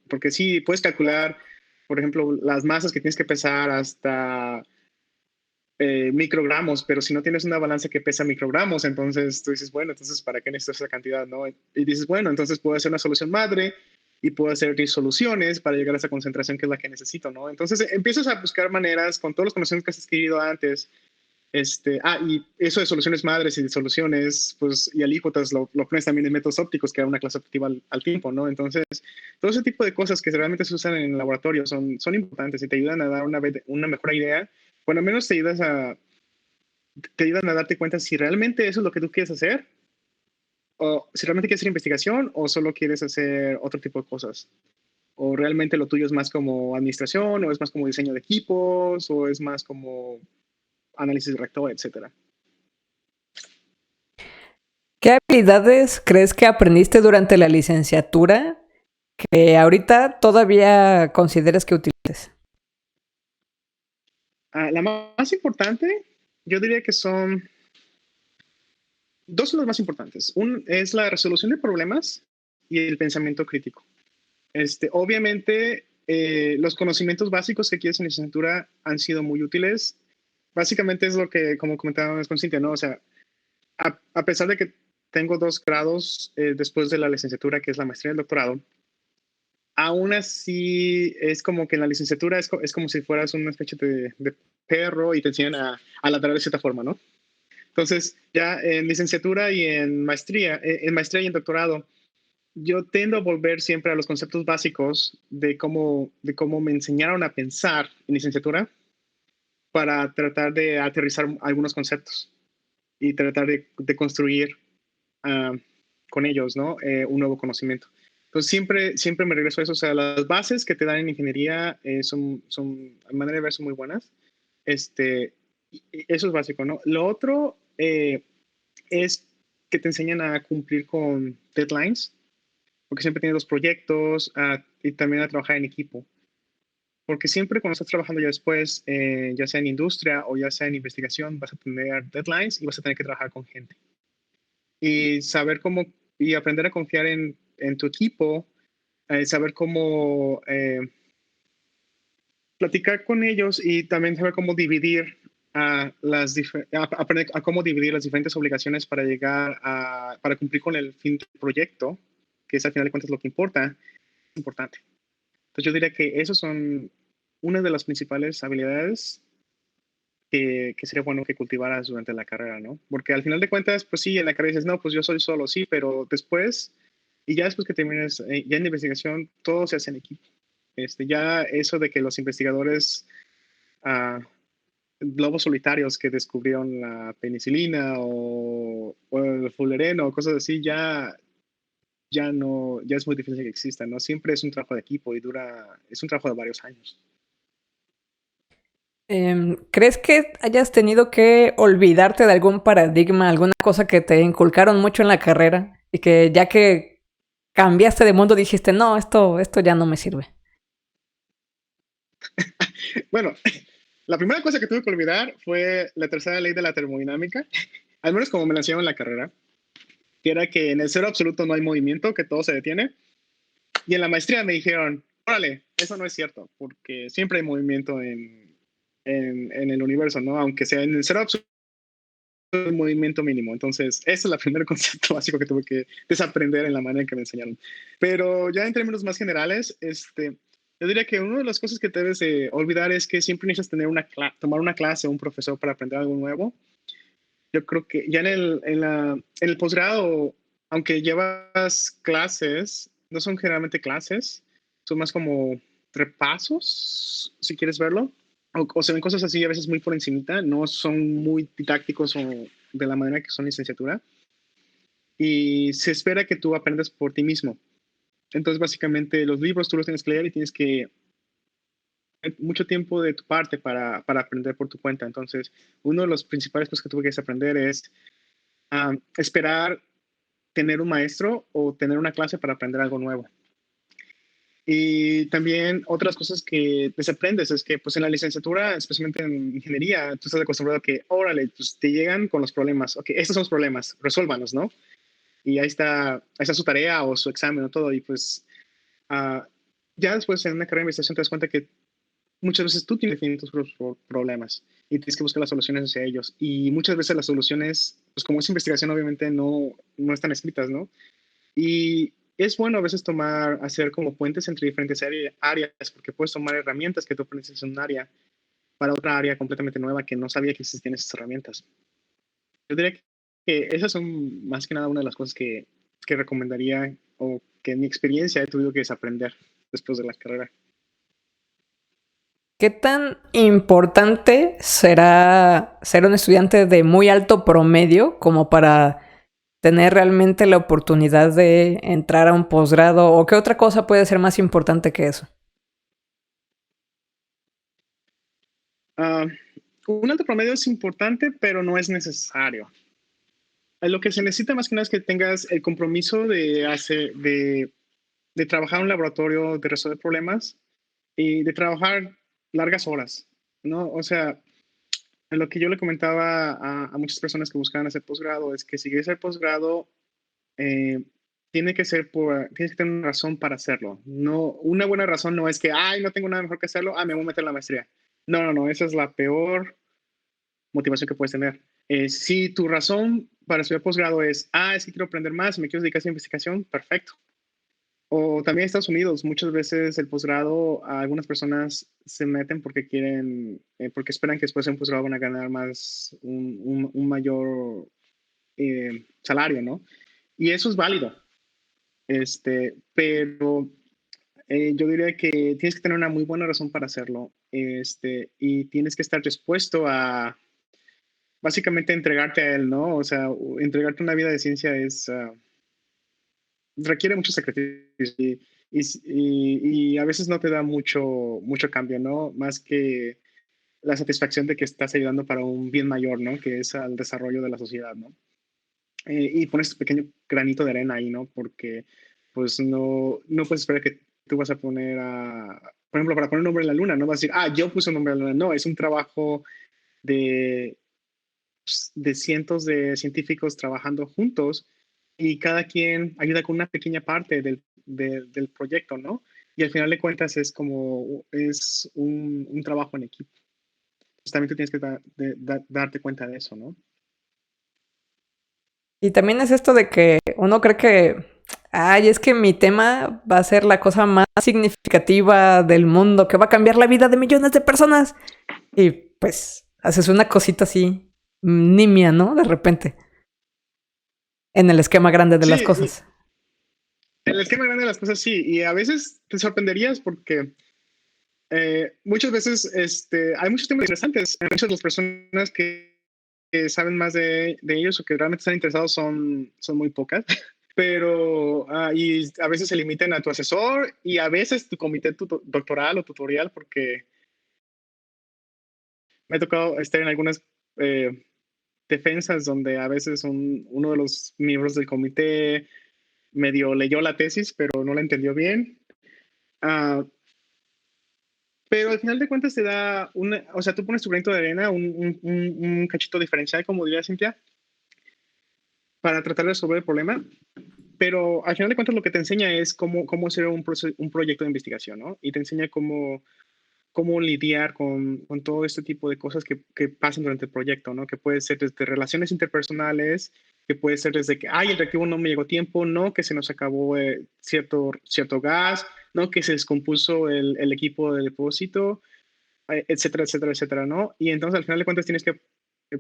Porque sí, puedes calcular, por ejemplo, las masas que tienes que pesar hasta microgramos, pero si no tienes una balanza que pesa microgramos, entonces tú dices, bueno, entonces ¿para qué necesito esa cantidad? ¿No? Y dices, bueno, entonces puedo hacer una solución madre y puedo hacer disoluciones para llegar a esa concentración que es la que necesito, ¿no? Entonces empiezas a buscar maneras con todos los conocimientos que has adquirido antes. Y eso de soluciones madres y disoluciones, pues, y alícuotas lo pones también en métodos ópticos, que era una clase optativa al tiempo, ¿no? Entonces, todo ese tipo de cosas que realmente se usan en el laboratorio son importantes y te ayudan a dar una mejor idea. Bueno, al menos te ayudan a darte cuenta si realmente eso es lo que tú quieres hacer, o si realmente quieres hacer investigación, o solo quieres hacer otro tipo de cosas. O realmente lo tuyo es más como administración, o es más como diseño de equipos, o es más como análisis de rector, etcétera. ¿Qué habilidades crees que aprendiste durante la licenciatura que ahorita todavía consideras que utilices? La más importante, yo diría que son dos de las más importantes. Un es la resolución de problemas y el pensamiento crítico. Obviamente, los conocimientos básicos que quieres en licenciatura han sido muy útiles. Básicamente es lo que, como comentábamos con Cintia, ¿no? O sea, a pesar de que tengo 2 grados después de la licenciatura, que es la maestría y el doctorado. Aún así, es como que en la licenciatura es como si fueras una especie de perro y te enseñan a ladrar de cierta forma, ¿no? Entonces, ya en licenciatura y en maestría y en doctorado, yo tendo a volver siempre a los conceptos básicos de cómo me enseñaron a pensar en licenciatura para tratar de aterrizar algunos conceptos y tratar de construir uh, con ellos, ¿no? Un nuevo conocimiento. Entonces, siempre me regreso a eso. O sea, las bases que te dan en ingeniería a manera de ver, son muy buenas. Eso es básico, ¿no? Lo otro es que te enseñan a cumplir con deadlines, porque siempre tienes los proyectos y también a trabajar en equipo. Porque siempre cuando estás trabajando ya después, ya sea en industria o ya sea en investigación, vas a tener deadlines y vas a tener que trabajar con gente. Y saber cómo, y aprender a confiar en tu equipo, saber cómo platicar con ellos y también saber cómo dividir aprender a cómo dividir las diferentes obligaciones para para cumplir con el fin del proyecto, que es al final de cuentas lo que importa, es importante. Entonces yo diría que esos son una de las principales habilidades que sería bueno que cultivaras durante la carrera, ¿no? Porque al final de cuentas, pues sí, en la carrera dices, no, pues yo soy solo, sí, pero después, y ya después que termines, ya en investigación, todo se hace en equipo. Ya eso de que los investigadores, uh, lobos solitarios que descubrieron la penicilina o el fulereno o cosas así, ya no, ya es muy difícil que exista, ¿no? Siempre es un trabajo de equipo y es un trabajo de varios años. ¿Crees que hayas tenido que olvidarte de algún paradigma, alguna cosa que te inculcaron mucho en la carrera y que ya que cambiaste de mundo dijiste, no, esto ya no me sirve? Bueno, la primera cosa que tuve que olvidar fue la tercera ley de la termodinámica, al menos como me la enseñaron en la carrera, que era que en el cero absoluto no hay movimiento, que todo se detiene. Y en la maestría me dijeron, órale, eso no es cierto, porque siempre hay movimiento en el universo, ¿no? Aunque sea en el cero absoluto, hay movimiento mínimo. Entonces, ese es el primer concepto básico que tuve que desaprender en la manera en que me enseñaron. Pero ya en términos más generales, yo diría que una de las cosas que debes de olvidar es que siempre necesitas tomar una clase o un profesor para aprender algo nuevo. Yo creo que ya en el posgrado, aunque llevas clases, no son generalmente clases, son más como repasos, si quieres verlo, o se ven cosas así a veces muy por encimita, no son muy didácticos o de la manera que son licenciatura, y se espera que tú aprendas por ti mismo. Entonces, básicamente, los libros tú los tienes que leer y tienes que mucho tiempo de tu parte para aprender por tu cuenta. Entonces, uno de los principales cosas que tuve que aprender es esperar tener un maestro o tener una clase para aprender algo nuevo. Y también otras cosas que desaprendes es que pues en la licenciatura, especialmente en ingeniería, tú estás acostumbrado a que, órale, pues te llegan con los problemas. Ok, estos son los problemas, resuélvanos, ¿no? Y ahí está su tarea o su examen o todo. Y pues ya después en una carrera de investigación te das cuenta que muchas veces tú tienes que definir tus problemas y tienes que buscar las soluciones hacia ellos. Y muchas veces las soluciones, pues como es investigación, obviamente no están escritas, ¿no? Y es bueno a veces hacer como puentes entre diferentes áreas, porque puedes tomar herramientas que tú aprendes en un área para otra área completamente nueva que no sabía que existían esas herramientas. Yo diría que esas son más que nada una de las cosas que recomendaría o que en mi experiencia he tenido que desaprender después de la carrera. ¿Qué tan importante será ser un estudiante de muy alto promedio como para tener realmente la oportunidad de entrar a un posgrado? ¿O qué otra cosa puede ser más importante que eso? Uh, un alto promedio es importante, pero no es necesario. Lo que se necesita más que nada es que tengas el compromiso de trabajar en un laboratorio, de resolver problemas y de trabajar largas horas, ¿no? O sea, lo que yo le comentaba a muchas personas que buscaban hacer posgrado es que si quieres hacer posgrado, eh, tienes que tener una razón para hacerlo. No, una buena razón no es que, ay, no tengo nada mejor que hacerlo, me voy a meter en la maestría. No, esa es la peor motivación que puedes tener. Si tu razón para estudiar posgrado es que quiero aprender más, me quiero dedicar a esa investigación, perfecto. O también en Estados Unidos, muchas veces el posgrado, a algunas personas se meten porque quieren, porque esperan que después de un posgrado van a ganar más, un mayor salario, ¿no? Y eso es válido, pero yo diría que tienes que tener una muy buena razón para hacerlo, y tienes que estar dispuesto a básicamente entregarte a él, ¿no? O sea, entregarte una vida de ciencia requiere mucho sacrificio y a veces no te da mucho cambio, ¿no? Más que la satisfacción de que estás ayudando para un bien mayor, ¿no? Que es al desarrollo de la sociedad, ¿no? Y pones tu pequeño granito de arena ahí, ¿no? Porque pues no puedes esperar que tú vas a poner por ejemplo, para poner un nombre en la luna, no vas a decir, yo puse un nombre en la luna. No, es un trabajo de, de cientos de científicos trabajando juntos y cada quien ayuda con una pequeña parte del proyecto, ¿no? Y al final de cuentas es un trabajo en equipo. Entonces también tú tienes que darte cuenta de eso, ¿no? Y también es esto de que uno cree que, ay, es que mi tema va a ser la cosa más significativa del mundo, que va a cambiar la vida de millones de personas. Y pues haces una cosita así, nimia, ¿no? De repente, en el esquema grande de las Sí, cosas. el esquema grande de las cosas sí, y a veces te sorprenderías porque muchas veces hay muchos temas interesantes. Muchas de las personas que saben más de ellos o que realmente están interesados son muy pocas, pero y a veces se limitan a tu asesor y a veces tu comité doctoral o tutorial, porque me ha tocado estar en algunas eh, defensas donde a veces uno de los miembros del comité medio leyó la tesis, pero no la entendió bien. Uh, pero al final de cuentas te da o sea, tú pones tu granito de arena, un cachito diferencial, como diría Cintia, para tratar de resolver el problema. Pero al final de cuentas lo que te enseña es cómo hacer un proyecto de investigación, ¿no? Y te enseña cómo lidiar con todo este tipo de cosas que pasan durante el proyecto, ¿no? Que puede ser desde relaciones interpersonales, que puede ser desde que, el reactivo no me llegó a tiempo, no, que se nos acabó cierto gas, no, que se descompuso el equipo de depósito, etcétera, etcétera, etcétera, ¿no? Y entonces al final de cuentas tienes que,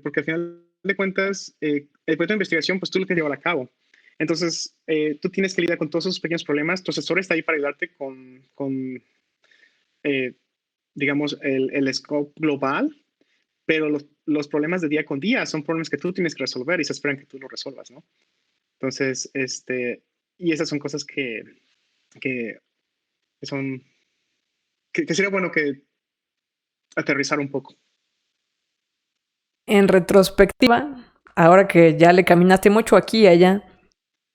porque al final de cuentas, el proyecto de investigación, pues tú lo tienes que llevar a cabo. Entonces, tú tienes que lidiar con todos esos pequeños problemas. Tu asesor está ahí para ayudarte con eh, digamos, el scope global, pero los problemas de día con día son problemas que tú tienes que resolver y se esperan que tú lo resolvas, ¿no? Entonces, y esas son cosas que son, que sería bueno que aterrizar un poco. En retrospectiva, ahora que ya le caminaste mucho aquí y allá,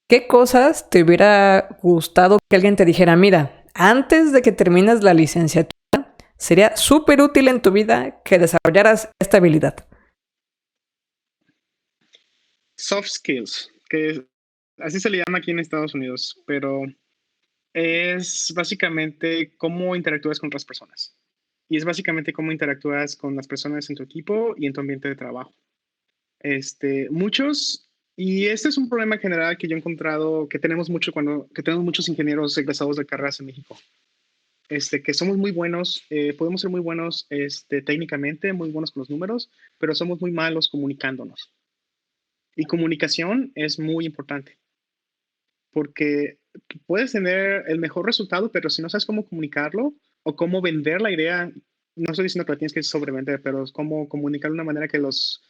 ¿qué cosas te hubiera gustado que alguien te dijera, mira, antes de que termines la licenciatura, sería súper útil en tu vida que desarrollaras esta habilidad? Soft skills, que así se le llama aquí en Estados Unidos, pero es básicamente cómo interactúas con otras personas. Y es básicamente cómo interactúas con las personas en tu equipo y en tu ambiente de trabajo. Muchos, y este es un problema general que yo he encontrado que tenemos que tenemos muchos ingenieros egresados de carreras en México, que somos muy buenos, podemos ser muy buenos técnicamente, muy buenos con los números, pero somos muy malos comunicándonos. Y comunicación es muy importante, porque puedes tener el mejor resultado, pero si no sabes cómo comunicarlo o cómo vender la idea, no estoy diciendo que la tienes que sobrevender, pero es cómo comunicar de una manera que las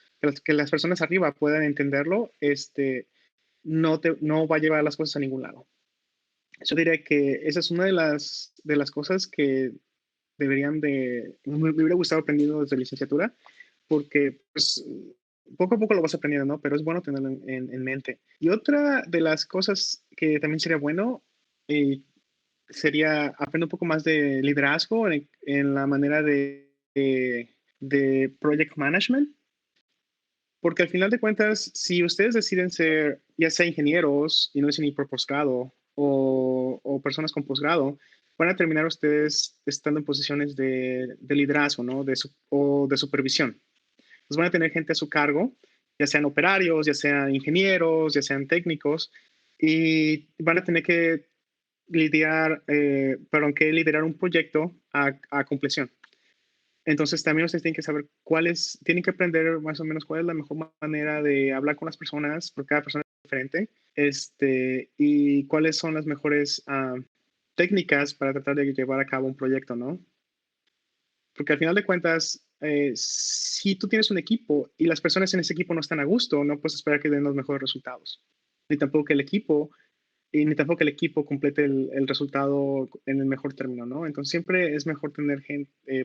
personas arriba puedan entenderlo, no va a llevar las cosas a ningún lado. Yo diría que esa es una de las cosas que me hubiera gustado aprendiendo desde licenciatura, porque pues poco a poco lo vas aprendiendo, ¿no? Pero es bueno tenerlo en mente. Y otra de las cosas que también sería bueno eh, sería aprender un poco más de liderazgo en la manera de project management, porque al final de cuentas, si ustedes deciden ser ya sea ingenieros y no es ni por posgrado o personas con posgrado, van a terminar ustedes estando en posiciones de liderazgo, ¿no? O de supervisión. Pues van a tener gente a su cargo ya sean operarios, ya sean ingenieros, ya sean técnicos, y van a tener que liderar un proyecto a compleción. Entonces también ustedes tienen que saber tienen que aprender más o menos cuál es la mejor manera de hablar con las personas, porque cada persona es diferente, y cuáles son las mejores técnicas para tratar de llevar a cabo un proyecto, ¿no? Porque al final de cuentas, si tú tienes un equipo y las personas en ese equipo no están a gusto, no puedes esperar que den los mejores resultados. Ni tampoco que el equipo, y ni tampoco que el equipo complete el resultado en el mejor término, ¿no? Entonces siempre es mejor tener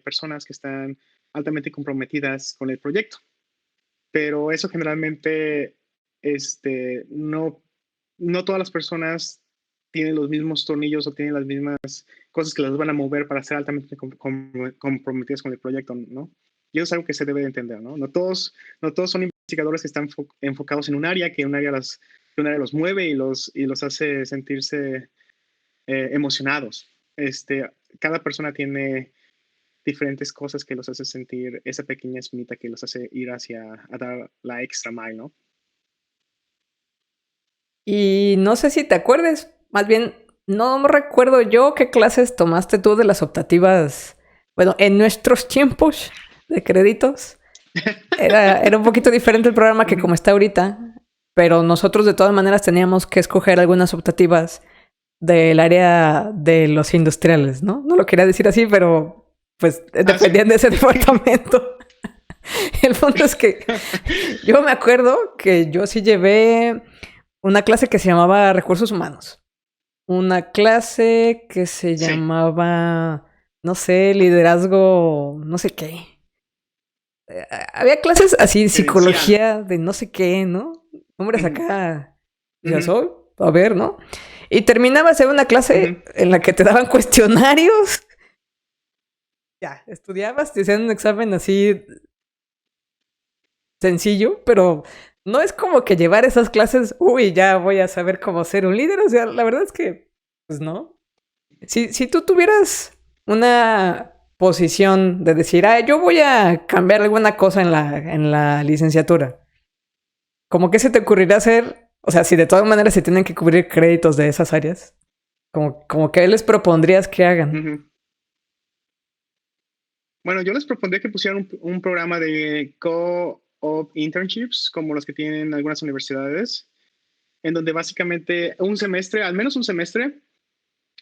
personas que están altamente comprometidas con el proyecto. Pero eso generalmente, no, no todas las personas tienen los mismos tornillos o tienen las mismas cosas que las van a mover para ser altamente comprometidas con el proyecto, ¿no? Y eso es algo que se debe de entender, ¿no? No todos son investigadores que están enfocados en un área, que un área los mueve y los hace sentirse emocionados. Cada persona tiene diferentes cosas que los hace sentir esa pequeña espinita que los hace ir a dar la extra mile, ¿no? Y no sé si te acuerdes, más bien, no recuerdo yo qué clases tomaste tú de las optativas. Bueno, en nuestros tiempos de créditos era un poquito diferente el programa que como está ahorita, pero nosotros de todas maneras teníamos que escoger algunas optativas del área de los industriales, ¿no? No lo quería decir así, pero pues dependían Sí. de ese departamento. El punto es que yo me acuerdo que yo sí llevé una clase que se llamaba Recursos Humanos. Una clase que se Sí. llamaba, no sé, liderazgo, no sé qué. Había clases así, Gerencial. psicología de no sé qué, ¿no? Nombres Ujú, acá. Ya ujú, soy, a ver, ¿no? Y terminaba de ser una ujú. clase en la que te daban cuestionarios. Ya, estudiabas, te hacían un examen así sencillo, pero no es como que llevar esas clases, uy, ya voy a saber cómo ser un líder. O sea, la verdad es que, pues no. Si tú tuvieras una posición de decir, yo voy a cambiar alguna cosa en la licenciatura, ¿cómo que se te ocurriría hacer? O sea, si de todas maneras se tienen que cubrir créditos de esas áreas, como que les propondrías que hagan. Ujú. Bueno, yo les propondría que pusieran un programa de co-op internships, como los que tienen algunas universidades, en donde básicamente un semestre, al menos un semestre,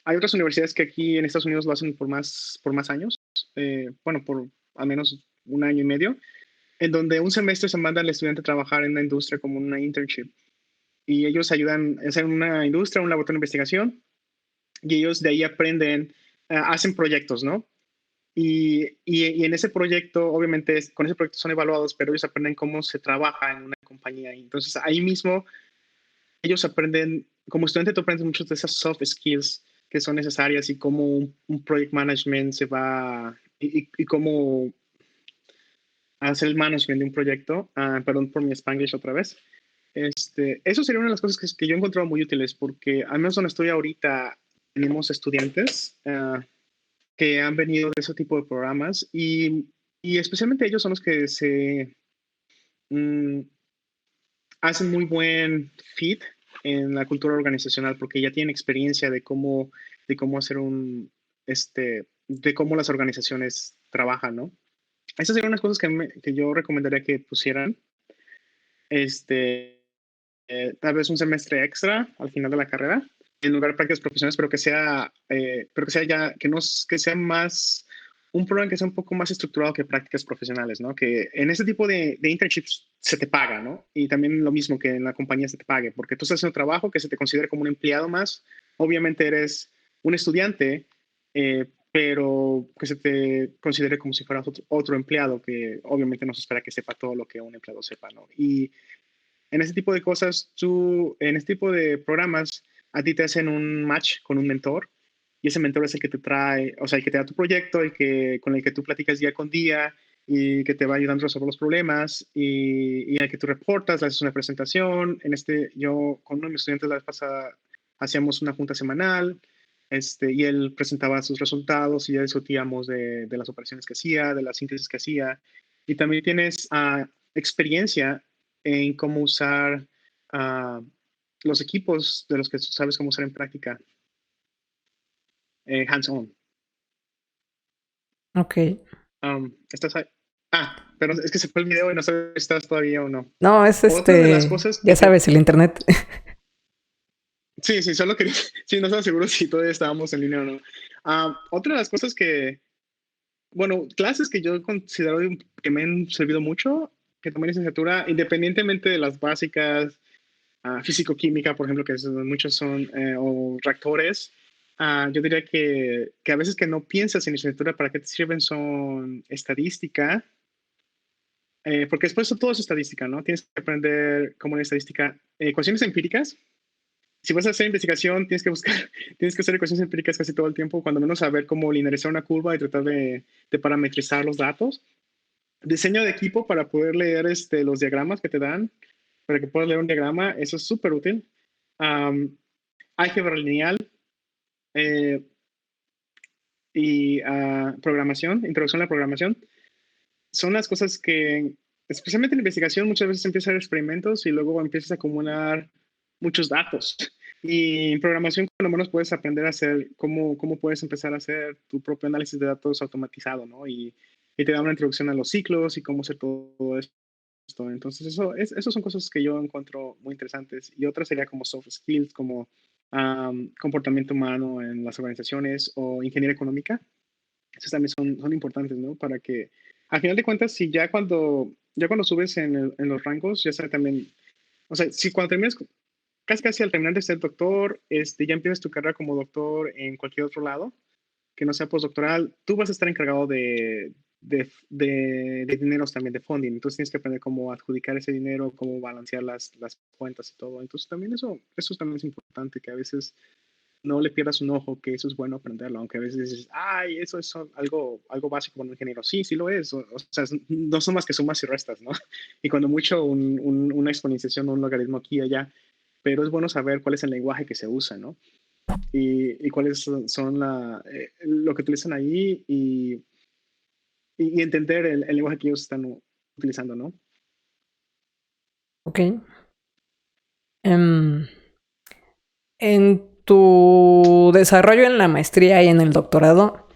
hay otras universidades que aquí en Estados Unidos lo hacen por más años, bueno, por al menos un año y medio, en donde un semestre se manda al estudiante a trabajar en una industria como una internship. Y ellos ayudan a hacer una industria, un laboratorio de investigación, y ellos de ahí aprenden, hacen proyectos, ¿no? Y en ese proyecto, obviamente, con ese proyecto son evaluados, pero ellos aprenden cómo se trabaja en una compañía. Entonces, ahí mismo, ellos aprenden, como estudiante, tú aprendes muchas de esas soft skills que son necesarias y cómo un project management se va, y cómo hacer el management de un proyecto. Perdón por mi Spanglish otra vez. Eso sería una de las cosas que yo he encontrado muy útiles, porque al menos donde estoy ahorita, tenemos estudiantes que han venido de ese tipo de programas y especialmente ellos son los que mm, hacen muy buen fit en la cultura organizacional porque ya tienen experiencia de cómo hacer de cómo las organizaciones trabajan, ¿no? Esas serían unas cosas que yo recomendaría que pusieran, este, tal vez un semestre extra al final de la carrera, en lugar de prácticas profesionales, pero que sea ya, que sea más, un programa que sea un poco más estructurado que prácticas profesionales, ¿no? Que en ese tipo de internships se te paga, ¿no? Y también lo mismo que en la compañía se te pague, porque tú estás haciendo trabajo que se te considere como un empleado más. Obviamente eres un estudiante, pero que se te considere como si fueras otro empleado, que obviamente no se espera que sepa todo lo que un empleado sepa, ¿no? Y en ese tipo de cosas, en este tipo de programas, a ti te hacen un match con un mentor y ese mentor es el que te trae, o sea, el que te da tu proyecto, con el que tú platicas día con día y que te va ayudando a resolver los problemas y al que tú reportas, le haces una presentación. Yo con uno de mis estudiantes la vez pasada hacíamos una junta semanal, y él presentaba sus resultados y ya discutíamos de las operaciones que hacía, de las síntesis que hacía. Y también tienes experiencia en cómo usar ah, los equipos de los que tú sabes cómo usar en práctica, hands-on. Ok. ¿Estás ahí? Pero es que se fue el video y no sabes si estás todavía o no. No, es Otra de las cosas ya que sabes, el internet. sí, sí, solo quería, sí, no estaba seguro si todavía estábamos en línea o no. Otra de las cosas bueno, clases que yo considero que me han servido mucho, que tomé licenciatura, independientemente de las básicas, físico-química, por ejemplo, muchos son, o reactores, yo diría que a veces que no piensas en licenciatura para qué te sirven son estadística, porque después todo es estadística, ¿no? Tienes que aprender como en estadística ecuaciones empíricas. Si vas a hacer investigación, tienes que buscar, tienes que hacer ecuaciones empíricas casi todo el tiempo, cuando menos saber cómo linearizar una curva y tratar de parametrizar los datos. Diseño de equipo para poder leer los diagramas que te dan, para que puedas leer un diagrama, eso es súper útil. Um, Álgebra lineal eh, y programación, introducción a la programación, son las cosas que, especialmente en investigación, muchas veces empiezas a hacer experimentos y luego empiezas a acumular muchos datos. Y en programación, por lo menos puedes aprender a hacer, cómo puedes empezar a hacer tu propio análisis de datos automatizado, ¿no? Y te da una introducción a los ciclos y cómo hacer todo esto. Entonces, eso son cosas que yo encuentro muy interesantes. Y otra sería como soft skills, como comportamiento humano en las organizaciones o ingeniería económica. Esos también son importantes, ¿no? Para que, al final de cuentas, si ya cuando subes en los rangos, ya sea también, o sea, si cuando terminas, casi al terminar de ser doctor, ya empiezas tu carrera como doctor en cualquier otro lado, que no sea postdoctoral, tú vas a estar encargado de dineros también, de funding. Entonces tienes que aprender cómo adjudicar ese dinero, cómo balancear las cuentas y todo. Entonces también eso también es importante, que a veces no le pierdas un ojo, que eso es bueno aprenderlo, aunque a veces dices, ay, eso es algo básico para un ingeniero. Sí, sí lo es. O sea, no son más que sumas y restas, ¿no? Y cuando mucho una exponenciación o un logaritmo aquí y allá, pero es bueno saber cuál es el lenguaje que se usa, ¿no? Y cuáles son lo que utilizan ahí y entender el lenguaje que ellos están utilizando, ¿no? Ok. Em, en tu desarrollo en la maestría y en el doctorado,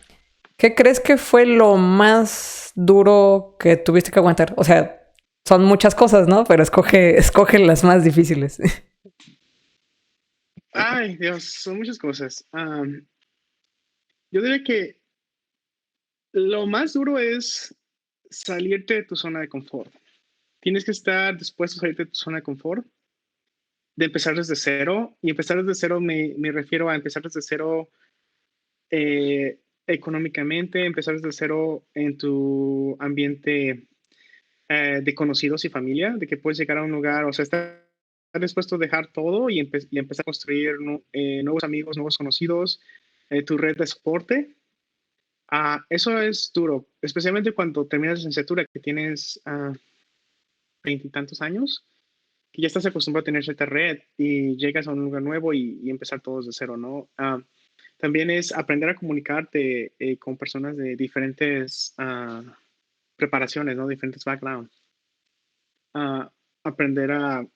¿qué crees que fue lo más duro que tuviste que aguantar? O sea, son muchas cosas, ¿no? Pero escoge las más difíciles. Ay, Dios, son muchas cosas. Yo diría que lo más duro es salirte de tu zona de confort. Tienes que estar dispuesto a salirte de tu zona de confort, de empezar desde cero. Y empezar desde cero me refiero a empezar desde cero económicamente, empezar desde cero en tu ambiente de conocidos y familia, de que puedes llegar a un lugar, o sea, estar dispuesto a dejar todo y empezar a construir nuevos amigos, nuevos conocidos, tu red de soporte. Eso es duro, especialmente cuando terminas la licenciatura, que tienes veintitantos años, que ya estás acostumbrado a tener cierta red y llegas a un lugar nuevo y empezar todo desde cero, ¿no? También es aprender a comunicarte con personas de diferentes preparaciones, ¿no? Diferentes backgrounds. Aprender a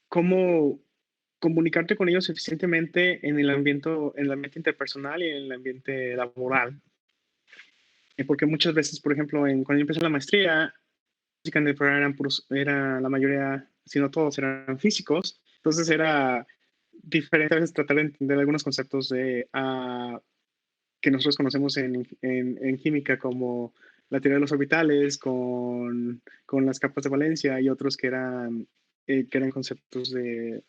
cómo comunicarte con ellos eficientemente en el ambiente interpersonal y en el ambiente laboral. Porque muchas veces, por ejemplo, cuando yo empecé la maestría, música en el programa era la mayoría, si no todos, eran físicos. Entonces era diferente a veces tratar de entender algunos conceptos que nosotros conocemos en química, como la teoría de los orbitales, con las capas de valencia y otros que eran conceptos de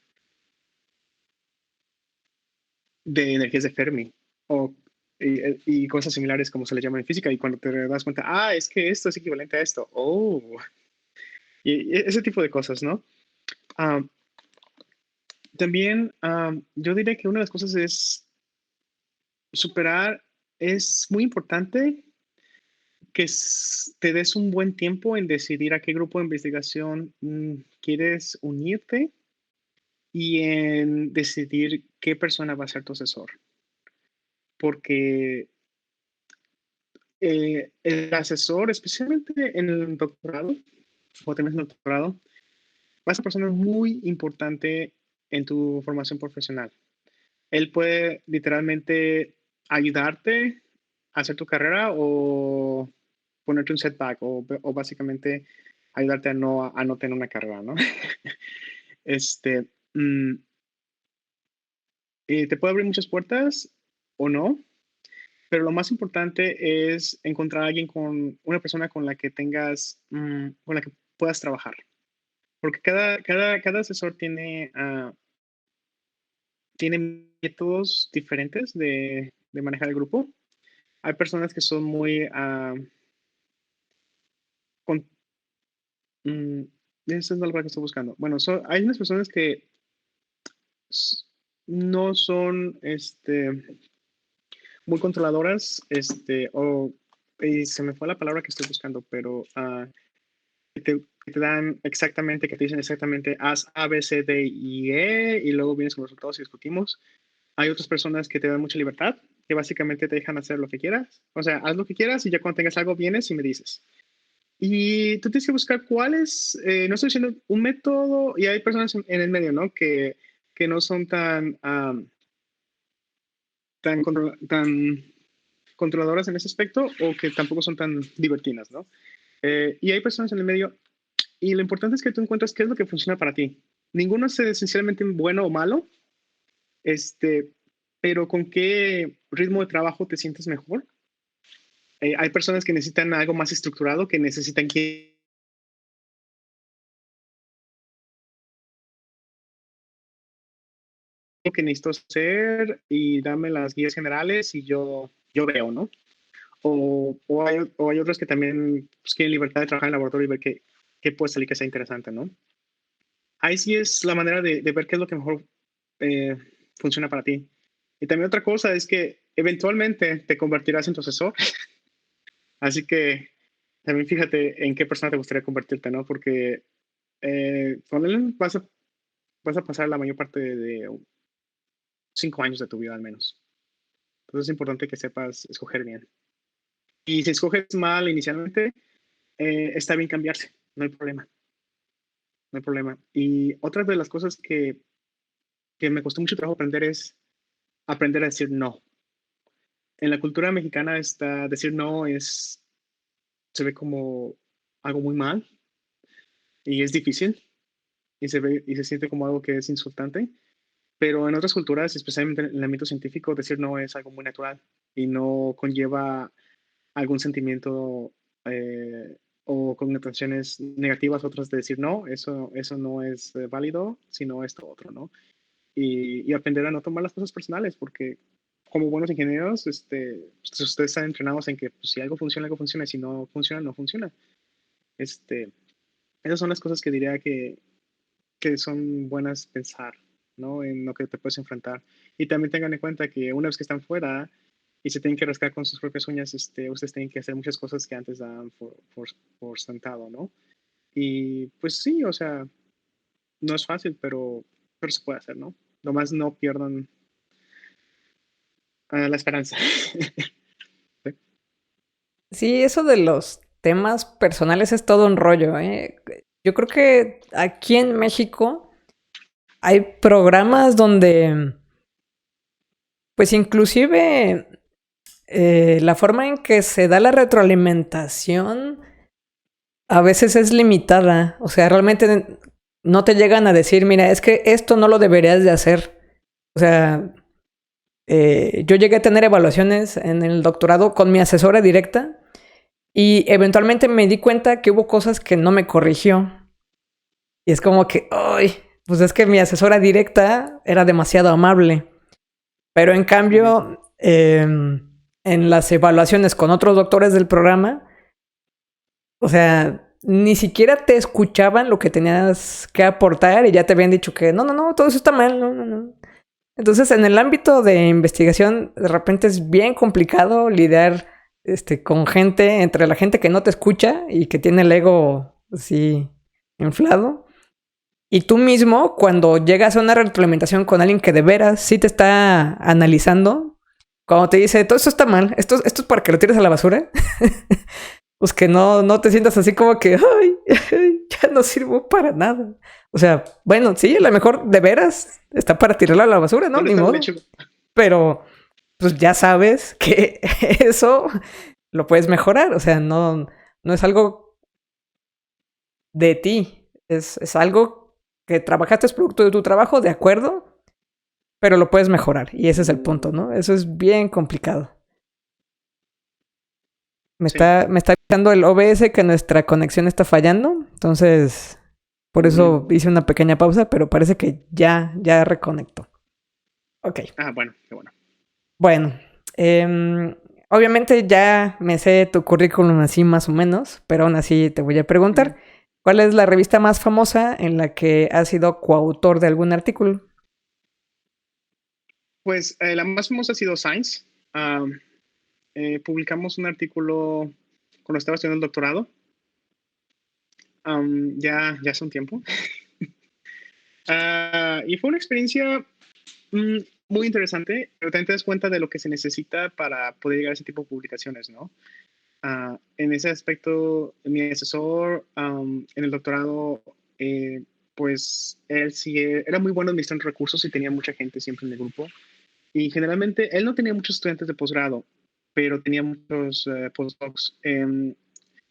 energías de Fermi o, y cosas similares como se le llama en física. Y cuando te das cuenta, es que esto es equivalente a esto. Oh, y ese tipo de cosas, ¿no? Ah, También yo diría que una de las cosas es superar, es muy importante que te des un buen tiempo en decidir a qué grupo de investigación quieres unirte y en decidir qué persona va a ser tu asesor. Porque el asesor, especialmente en el doctorado, o también en el doctorado, va a ser una persona muy importante en tu formación profesional. Él puede literalmente ayudarte a hacer tu carrera o ponerte un setback o básicamente ayudarte a no tener una carrera, ¿no? Este, mm, te puede abrir muchas puertas o no, pero lo más importante es encontrar a alguien con una persona con la que tengas, con la que puedas trabajar. Porque cada asesor tiene métodos diferentes de manejar el grupo. Hay personas que son muy, con, mm, esa es la palabra que estoy buscando. Bueno, hay unas personas que s- no son, muy controladoras, y se me fue la palabra que estoy buscando, pero que te dan exactamente, que te dicen exactamente, haz A, B, C, D y E, y luego vienes con los resultados y discutimos. Hay otras personas que te dan mucha libertad, que básicamente te dejan hacer lo que quieras. O sea, haz lo que quieras y ya cuando tengas algo vienes y me dices. Y tú tienes que buscar cuál es, no estoy diciendo un método, y hay personas en el medio, ¿no? Que no son tan controladoras en ese aspecto o que tampoco son tan divertidas, ¿no? Y hay personas en el medio y lo importante es que tú encuentres qué es lo que funciona para ti. Ninguno es esencialmente bueno o malo, este, pero con qué ritmo de trabajo te sientes mejor. Hay personas que necesitan algo más estructurado, que necesitan que necesito hacer y dame las guías generales y yo veo, ¿no? O hay otros que también pues, quieren libertad de trabajar en el laboratorio y ver qué puede salir que sea interesante, ¿no? Ahí sí es la manera de ver qué es lo que mejor eh, funciona para ti. Y también otra cosa es que eventualmente te convertirás en tu asesor. Así que también fíjate en qué persona te gustaría convertirte, ¿no? Porque con él vas a pasar la mayor parte de 5 años de tu vida al menos. Entonces es importante que sepas escoger bien. Y si escoges mal inicialmente, está bien cambiarse, no hay problema, no hay problema. Y otra de las cosas que me costó mucho trabajo aprender es aprender a decir no. En la cultura mexicana decir no se ve como algo muy mal y es difícil y se siente como algo que es insultante, pero en otras culturas, especialmente en el ámbito científico, decir no es algo muy natural y no conlleva algún sentimiento o connotaciones negativas otras de decir no, eso no es válido, sino esto otro, ¿no? Y aprender a no tomar las cosas personales, porque como buenos ingenieros, pues, ustedes están entrenados en que pues, si algo funciona, y si no funciona, no funciona. Este, esas son las cosas que diría que son buenas pensar, ¿no? En lo que te puedes enfrentar. Y también tengan en cuenta que una vez que están fuera y se tienen que rascar con sus propias uñas, ustedes tienen que hacer muchas cosas que antes daban por sentado, ¿no? Y pues sí, o sea, no es fácil, pero se puede hacer, ¿no? Nomás no pierdan la esperanza. Sí, eso de los temas personales es todo un rollo, ¿eh? Yo creo que aquí en México hay programas donde, pues inclusive la forma en que se da la retroalimentación a veces es limitada. O sea, realmente no te llegan a decir, mira, es que esto no lo deberías de hacer. O sea, yo llegué a tener evaluaciones en el doctorado con mi asesora directa y eventualmente me di cuenta que hubo cosas que no me corrigió. Y es como que, ay, pues es que mi asesora directa era demasiado amable. Pero en cambio, en las evaluaciones con otros doctores del programa, o sea, ni siquiera te escuchaban lo que tenías que aportar y ya te habían dicho que no, no, no, todo eso está mal, no, no, no. Entonces, en el ámbito de investigación, de repente es bien complicado lidiar con gente, entre la gente que no te escucha y que tiene el ego así inflado. Y tú mismo, cuando llegas a una retroalimentación con alguien que de veras sí te está analizando, cuando te dice, todo esto está mal, esto es para que lo tires a la basura, pues que no te sientas así como que, ay, ya no sirvo para nada. O sea, bueno, sí, a lo mejor de veras está para tirarlo a la basura, ¿no? ¿Dónde Ni está el modo. hecho? Pero pues ya sabes que eso lo puedes mejorar. O sea, no es algo de ti. Es algo que trabajaste, es producto de tu trabajo, de acuerdo, pero lo puedes mejorar. Y ese es el punto, ¿no? Eso es bien complicado. Sí. Me está avisando el OBS que nuestra conexión está fallando. Entonces, por eso hice una pequeña pausa, pero parece que ya reconectó. Ok. Ah, bueno, qué bueno. Bueno, obviamente ya me sé tu currículum así más o menos, pero aún así te voy a preguntar, ¿cuál es la revista más famosa en la que has sido coautor de algún artículo? Pues la más famosa ha sido Science. Publicamos un artículo cuando estaba estudiando el doctorado. Ya hace un tiempo. Y fue una experiencia mm, muy interesante, pero también te das cuenta de lo que se necesita para poder llegar a ese tipo de publicaciones, ¿no? En ese aspecto, mi asesor en el doctorado, pues él sí era muy bueno administrando recursos y tenía mucha gente siempre en el grupo. Y generalmente él no tenía muchos estudiantes de posgrado, pero tenía muchos postdocs.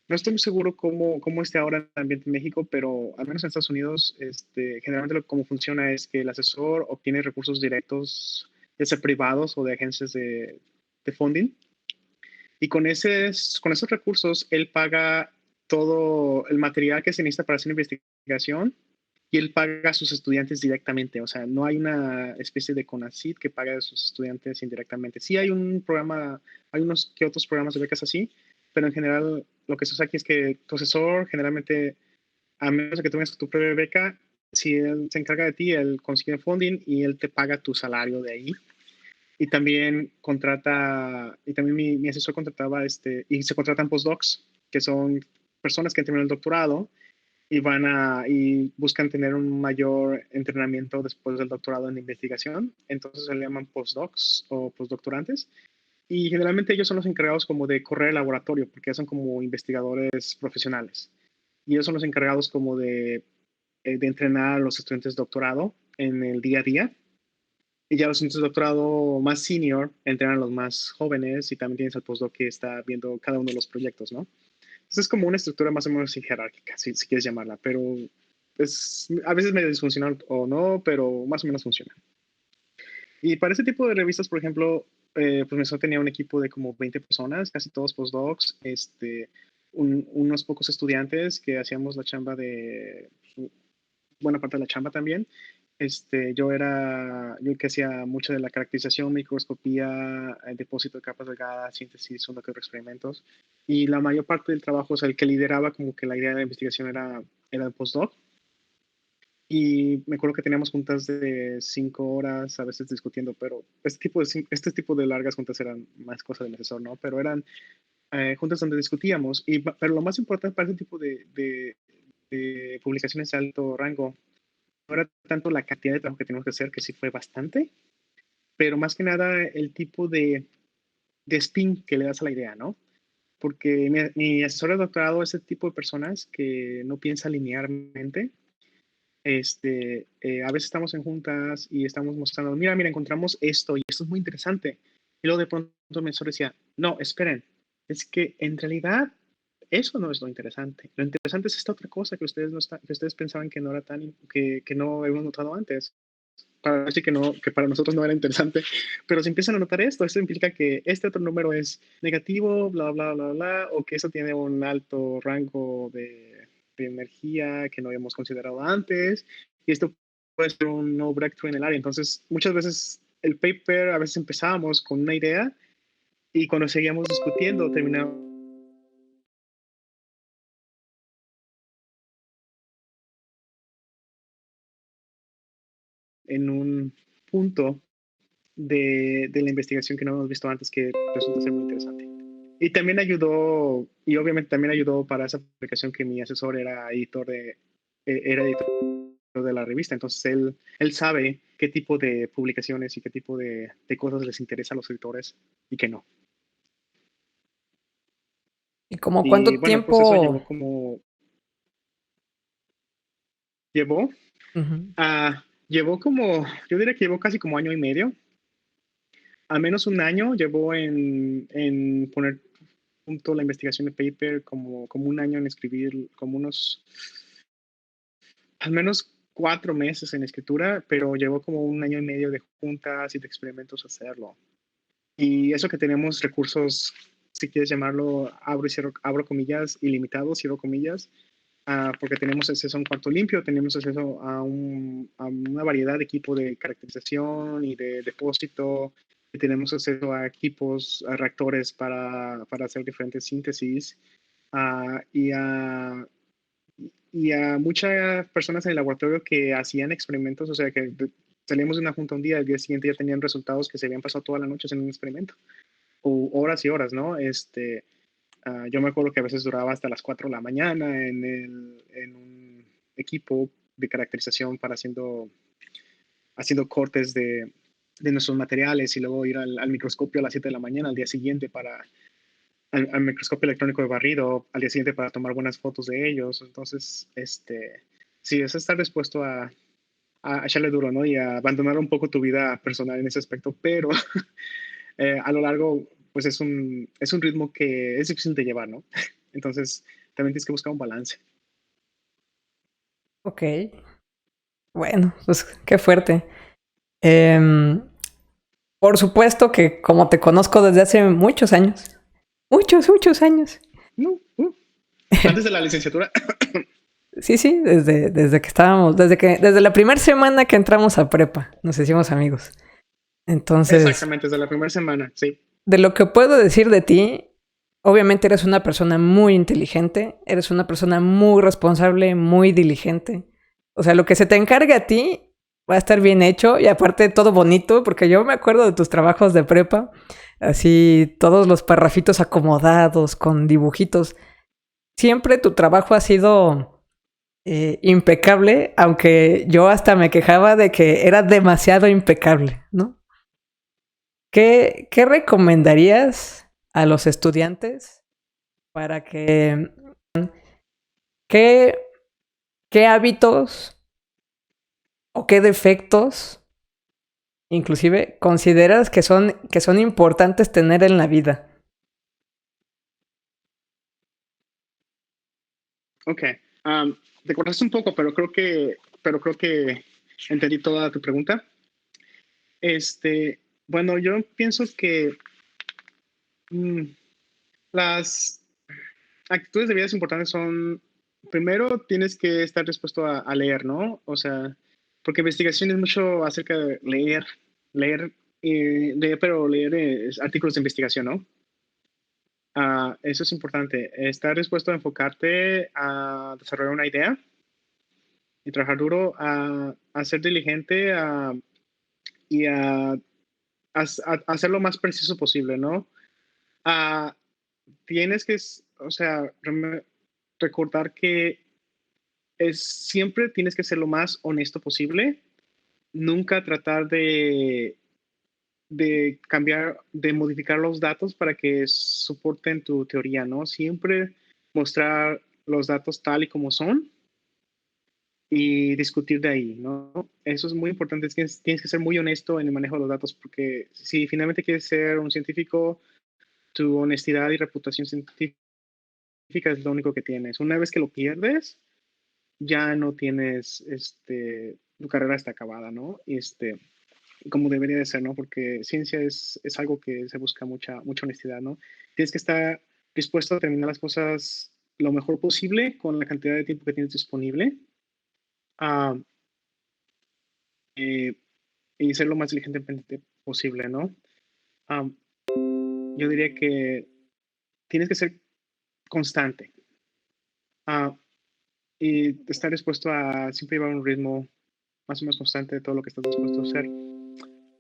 No estoy muy seguro cómo esté ahora el ambiente en México, pero al menos en Estados Unidos, generalmente cómo funciona es que el asesor obtiene recursos directos, ya sea privados o de agencias de funding, y con esos recursos él paga todo el material que se necesita para hacer investigación y él paga a sus estudiantes directamente. O sea, no hay una especie de CONACYT que pague a sus estudiantes indirectamente. Sí hay un programa, hay unos que otros programas de becas así, pero en general lo que se usa aquí es que tu asesor generalmente, a menos de que tengas tu propia beca, si él se encarga de ti, él consigue funding y él te paga tu salario de ahí. Y también y también mi asesor contrataba, y se contratan postdocs, que son personas que han terminado el doctorado y buscan tener un mayor entrenamiento después del doctorado en investigación. Entonces se le llaman postdocs o postdoctorantes. Y generalmente ellos son los encargados como de correr el laboratorio, porque son como investigadores profesionales. Y ellos son los encargados como de entrenar a los estudiantes de doctorado en el día a día. Y ya los estudiantes de doctorado más senior entrenan a los más jóvenes y también tienes al postdoc que está viendo cada uno de los proyectos, ¿no? Entonces es como una estructura más o menos jerárquica, si quieres llamarla, pero es a veces medio disfuncional o no, pero más o menos funciona. Y para ese tipo de revistas, por ejemplo, pues yo tenía un equipo de como 20 personas, casi todos postdocs, unos pocos estudiantes que hacíamos la chamba buena parte de la chamba también. Yo el que hacía mucho de la caracterización, microscopía, depósito de capas delgadas, síntesis, uno que otro experimentos. Y la mayor parte del trabajo, o sea, el que lideraba como que la idea de la investigación era el postdoc. Y me acuerdo que teníamos juntas de 5 horas, a veces discutiendo, pero este tipo de largas juntas eran más cosas del asesor, ¿no? Pero eran juntas donde discutíamos. Pero lo más importante para este tipo de publicaciones de alto rango no era tanto la cantidad de trabajo que teníamos que hacer, que sí fue bastante, pero más que nada el tipo de spin que le das a la idea, ¿no? Porque mi asesor de doctorado es el tipo de personas que no piensa linealmente. A veces estamos en juntas y estamos mostrando, mira, encontramos esto y esto es muy interesante. Y luego de pronto el asesor decía, no, esperen, es que en realidad eso no es lo interesante. Lo interesante es esta otra cosa que que ustedes pensaban que no era que no habíamos notado antes. Para decir que no, que para nosotros no era interesante, pero si empiezan a notar esto implica que este otro número es negativo, bla, bla, bla, bla, o que eso tiene un alto rango de energía que no habíamos considerado antes, y esto puede ser un no breakthrough en el área. Entonces, muchas veces el paper, a veces empezábamos con una idea y cuando seguíamos discutiendo terminábamos en un punto de la investigación que no hemos visto antes que resulta ser muy interesante. Y también ayudó, y obviamente también ayudó para esa aplicación que mi asesor era editor de la revista. Entonces, él sabe qué tipo de publicaciones y qué tipo de cosas les interesa a los editores y qué no. ¿Y como Y cuánto bueno, el proceso tiempo? llevó como, llevó, Ujú. llevó como, yo diría que llevó casi como año y medio, al menos un año llevó en poner punto la investigación de paper, como un año en escribir, como unos, al menos 4 meses en escritura, pero llevó como un año y medio de juntas y de experimentos hacerlo. Y eso que tenemos recursos, si quieres llamarlo, abro comillas, ilimitados, cierro comillas, porque tenemos acceso a un cuarto limpio, tenemos acceso a una variedad de equipo de caracterización y de depósito, y tenemos acceso a equipos, a reactores para hacer diferentes síntesis, ah, y, a, y a muchas personas en el laboratorio que hacían experimentos, o sea, que salíamos de una junta un día, al día siguiente ya tenían resultados que se habían pasado toda la noche en un experimento, o horas y horas, ¿no? Yo me acuerdo que a veces duraba hasta las 4 de la mañana en un equipo de caracterización para haciendo cortes de nuestros materiales y luego ir al microscopio a las 7 de la mañana al día siguiente al microscopio electrónico de barrido al día siguiente para tomar buenas fotos de ellos. Entonces, sí, es estar dispuesto a echarle duro, ¿no? Y a abandonar un poco tu vida personal en ese aspecto, pero a lo largo, pues es un ritmo que es difícil de llevar, ¿no? Entonces, también tienes que buscar un balance. Ok, bueno, pues qué fuerte. Em, por supuesto que como te conozco desde hace muchos años. No, antes de la licenciatura. Sí, sí, desde que estábamos, desde la primera semana que entramos a prepa, nos hicimos amigos. Entonces, Exactamente, desde la primera semana, sí. de lo que puedo decir de ti, obviamente eres una persona muy inteligente, eres una persona muy responsable, muy diligente. O sea, lo que se te encargue a ti va a estar bien hecho y aparte todo bonito, porque yo me acuerdo de tus trabajos de prepa, así todos los parrafitos acomodados con dibujitos. Siempre tu trabajo ha sido impecable, aunque yo hasta me quejaba de que era demasiado impecable, ¿no? ¿Qué recomendarías a los estudiantes para que qué, qué hábitos o qué defectos inclusive consideras que son importantes tener en la vida? Ok. Te cortaste un poco, pero creo que entendí toda tu pregunta. Bueno, yo pienso que mm, las actitudes de vida importantes son, primero tienes que estar dispuesto a leer, ¿no? O sea, porque investigación es mucho acerca de leer, pero leer artículos de investigación, ¿no? Eso es importante, estar dispuesto a enfocarte a desarrollar una idea y trabajar duro, a ser diligente y a hacer lo más preciso posible, ¿no? Ah, tienes que, o sea, recordar que siempre tienes que ser lo más honesto posible, nunca tratar de cambiar, de modificar los datos para que soporten tu teoría, ¿no? Siempre mostrar los datos tal y como son y discutir de ahí, ¿no? Eso es muy importante, es que tienes que ser muy honesto en el manejo de los datos, porque si finalmente quieres ser un científico, tu honestidad y reputación científica es lo único que tienes. Una vez que lo pierdes, ya no tienes, tu carrera está acabada, ¿no? Como debería de ser, ¿no? Porque ciencia es algo que se busca mucha honestidad, ¿no? Tienes que estar dispuesto a terminar las cosas lo mejor posible con la cantidad de tiempo que tienes disponible. Ah, eh, y ser lo más diligentemente posible, ¿no? Ah, yo diría que tienes que ser constante, ah, y estar dispuesto a siempre llevar un ritmo más o menos constante de todo lo que estás dispuesto a hacer.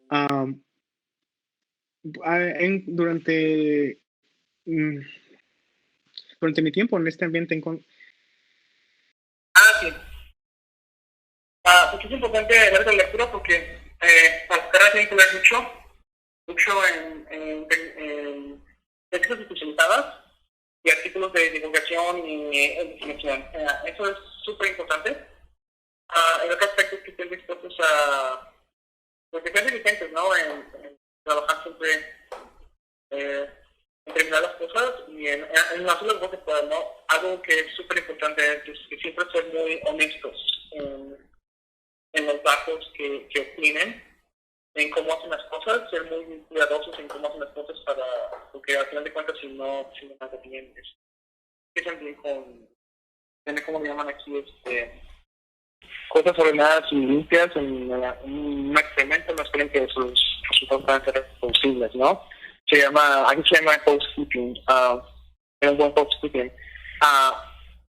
Ah, durante, mm, mi tiempo en este ambiente, sí es importante ver la lectura porque las carreras tienen que ver mucho en textos especializadas y artículos de divulgación y investigación. Eso es súper importante. El otro aspecto es que estén dispuestos a, pues, que sean diligentes, ¿no? En trabajar siempre en terminar las cosas y en hacer lo que puedan, ¿no? Algo que es súper importante es que siempre ser muy honestos en los datos que obtienen, en cómo hacen las cosas, ser muy cuidadosos en cómo hacen las cosas porque al final de cuentas si no mantienen empiezan bien con, ¿cómo le llaman aquí? Cosas ordenadas y limpias en un experimento, no esperen que sus resultados van a ser posibles, ¿no? Aquí se llama housekeeping, un buen housekeeping.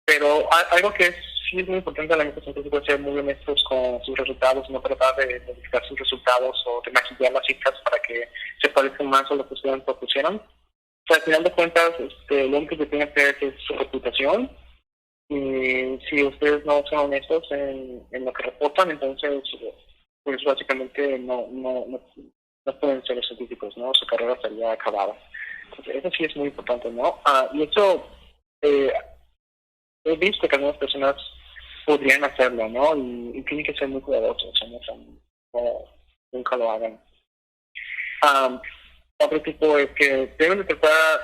Pero algo que sí es muy importante en la método científico es ser muy honestos con sus resultados, no tratar de modificar sus resultados o de maquillar las cifras para que se parezcan más a lo que ustedes propusieron. O sea, al final de cuentas, lo único que tienen que hacer es su reputación. Y si ustedes no son honestos en lo que reportan, entonces, pues básicamente no pueden ser los científicos, ¿no? Su carrera estaría acabada. Entonces, eso sí es muy importante, ¿no? Y eso, he visto que algunas personas podrían hacerlo, ¿no? Y tienen que ser muy cuidadosos, nunca lo hagan. Otro tipo es que deben de tratar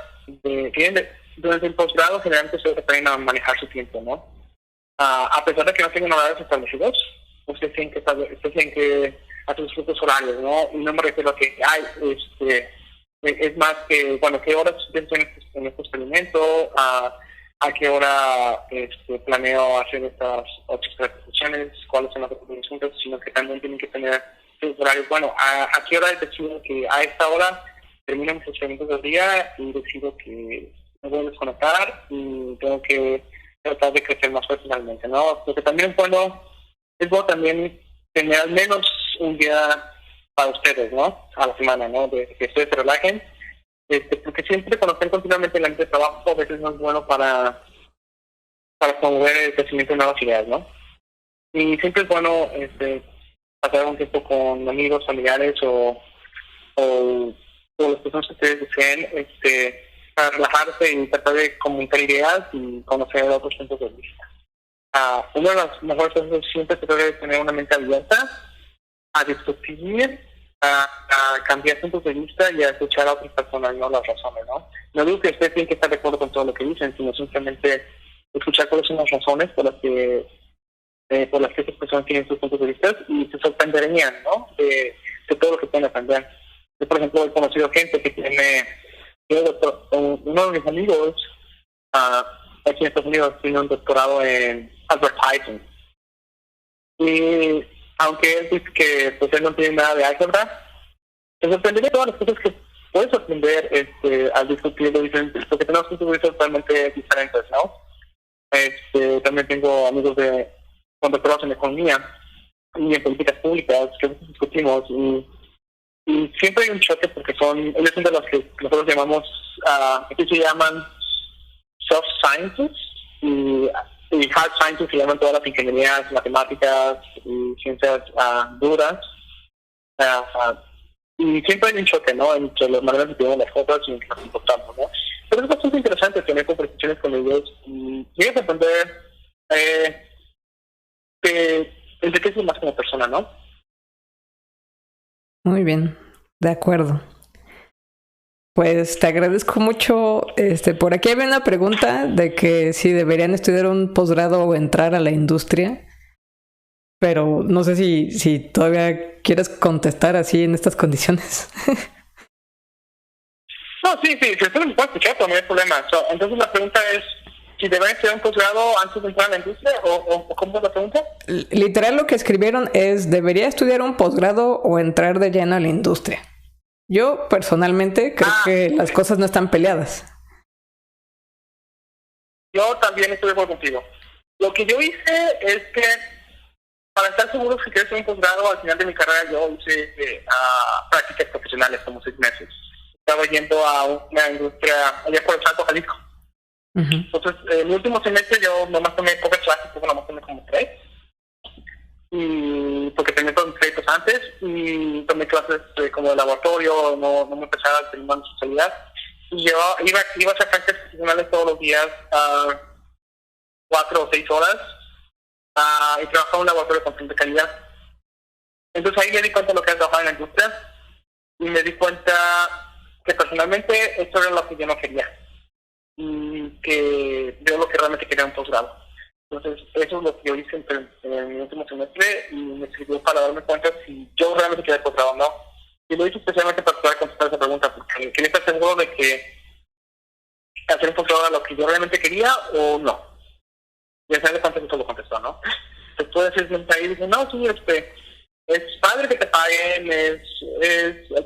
durante el posgrado generalmente se aprenden a manejar su tiempo, ¿no? A pesar de que no tengan horarios establecidos, ustedes tienen que hacer sus propios horarios, ¿no? Y no me refiero a que, es más que, bueno, qué horas pienso en este experimento, a qué hora planeo hacer estas otras presentaciones, cuáles son las otras juntas, sino que también tienen que tener sus horarios. Bueno, a qué hora decido que a esta hora termino mis experimentos del día y decido que me voy a desconectar y tengo que tratar de crecer más personalmente, ¿no? Porque también es bueno también tener al menos un día para ustedes, ¿no? A la semana, ¿no? De que ustedes se relajen. Porque siempre cuando estén continuamente en el ambiente de trabajo, a veces no es bueno para promover el crecimiento de nuevas ideas, ¿no? Y siempre es bueno pasar un tiempo con amigos, familiares o las personas que ustedes deseen, para relajarse y tratar de comunicar ideas y conocer otros puntos de vista. Una de las mejores cosas es siempre tratar de tener una mente abierta a discutir, a cambiar puntos de vista y a escuchar a otras personas, no las razones, ¿no? No digo que ustedes tienen que estar de acuerdo con todo lo que dicen, sino simplemente escuchar cuáles son las razones por las que estas personas tienen sus puntos de vista y se sorprenderían, ¿no? De todo lo que pueden aprender. Yo, por ejemplo, he conocido gente que tiene, uno de mis amigos aquí en Estados Unidos tiene un doctorado en advertising. Y aunque él dice que pues, él no tiene nada de álgebra, se sorprendería todas las cosas que puedes aprender al discutir lo diferente, porque tenemos puntos de vista totalmente diferentes, ¿no? También tengo amigos con doctorados en economía y en políticas públicas que discutimos y siempre hay un choque porque ellos son de los que nosotros llamamos, aquí se llaman soft sciences y hard sciences se llaman todas las ingenierías, matemáticas y ciencias duras. Y siempre hay un choque, ¿no? Entre las maneras de vemos las cosas y las comportamos, ¿no? Pero es bastante interesante tener conversaciones con ellos y llegas a aprender que enriqueces más como persona, ¿no? Muy bien, de acuerdo. Pues te agradezco mucho. Por aquí había una pregunta de que si deberían estudiar un posgrado o entrar a la industria, pero no sé si todavía quieres contestar así en estas condiciones. No, sí, si ustedes me pueden escuchar, no hay problema. Entonces la pregunta es, si deberían estudiar un posgrado antes de entrar a la industria, o ¿cómo es la pregunta? Literal lo que escribieron es, ¿debería estudiar un posgrado o entrar de lleno a la industria? Yo personalmente creo que las cosas no están peleadas. Yo también estoy de acuerdo contigo. Lo que yo hice es que, para estar seguro que quieres hacer un posgrado, al final de mi carrera yo hice prácticas profesionales como 6 meses. Estaba yendo a una industria allá por el Salto, Jalisco. Entonces, en el último semestre yo nomás tomé pocas clases, nomás tomé como 3. Y y tomé clases como de laboratorio, no me empezaba a tener más especialidad. Y yo iba a hacer prácticas profesionales todos los días, 4 o 6 horas, y trabajaba en un laboratorio de control de calidad. Entonces ahí me di cuenta de lo que era trabajar en la industria, y me di cuenta que personalmente esto era lo que yo no quería, y que yo lo que realmente quería era un posgrado. Entonces eso es lo que yo hice en mi último semestre, y me sirvió para darme cuenta si yo realmente quería el posgrado o no. Y lo hice especialmente para poder contestar esa pregunta, porque quería estar seguro de que hacer un posgrado era lo que yo realmente quería o no. Y al final de cuentas eso lo contestó, ¿no? Después de 6 meses ahí dije, no, sí, es padre que te paguen,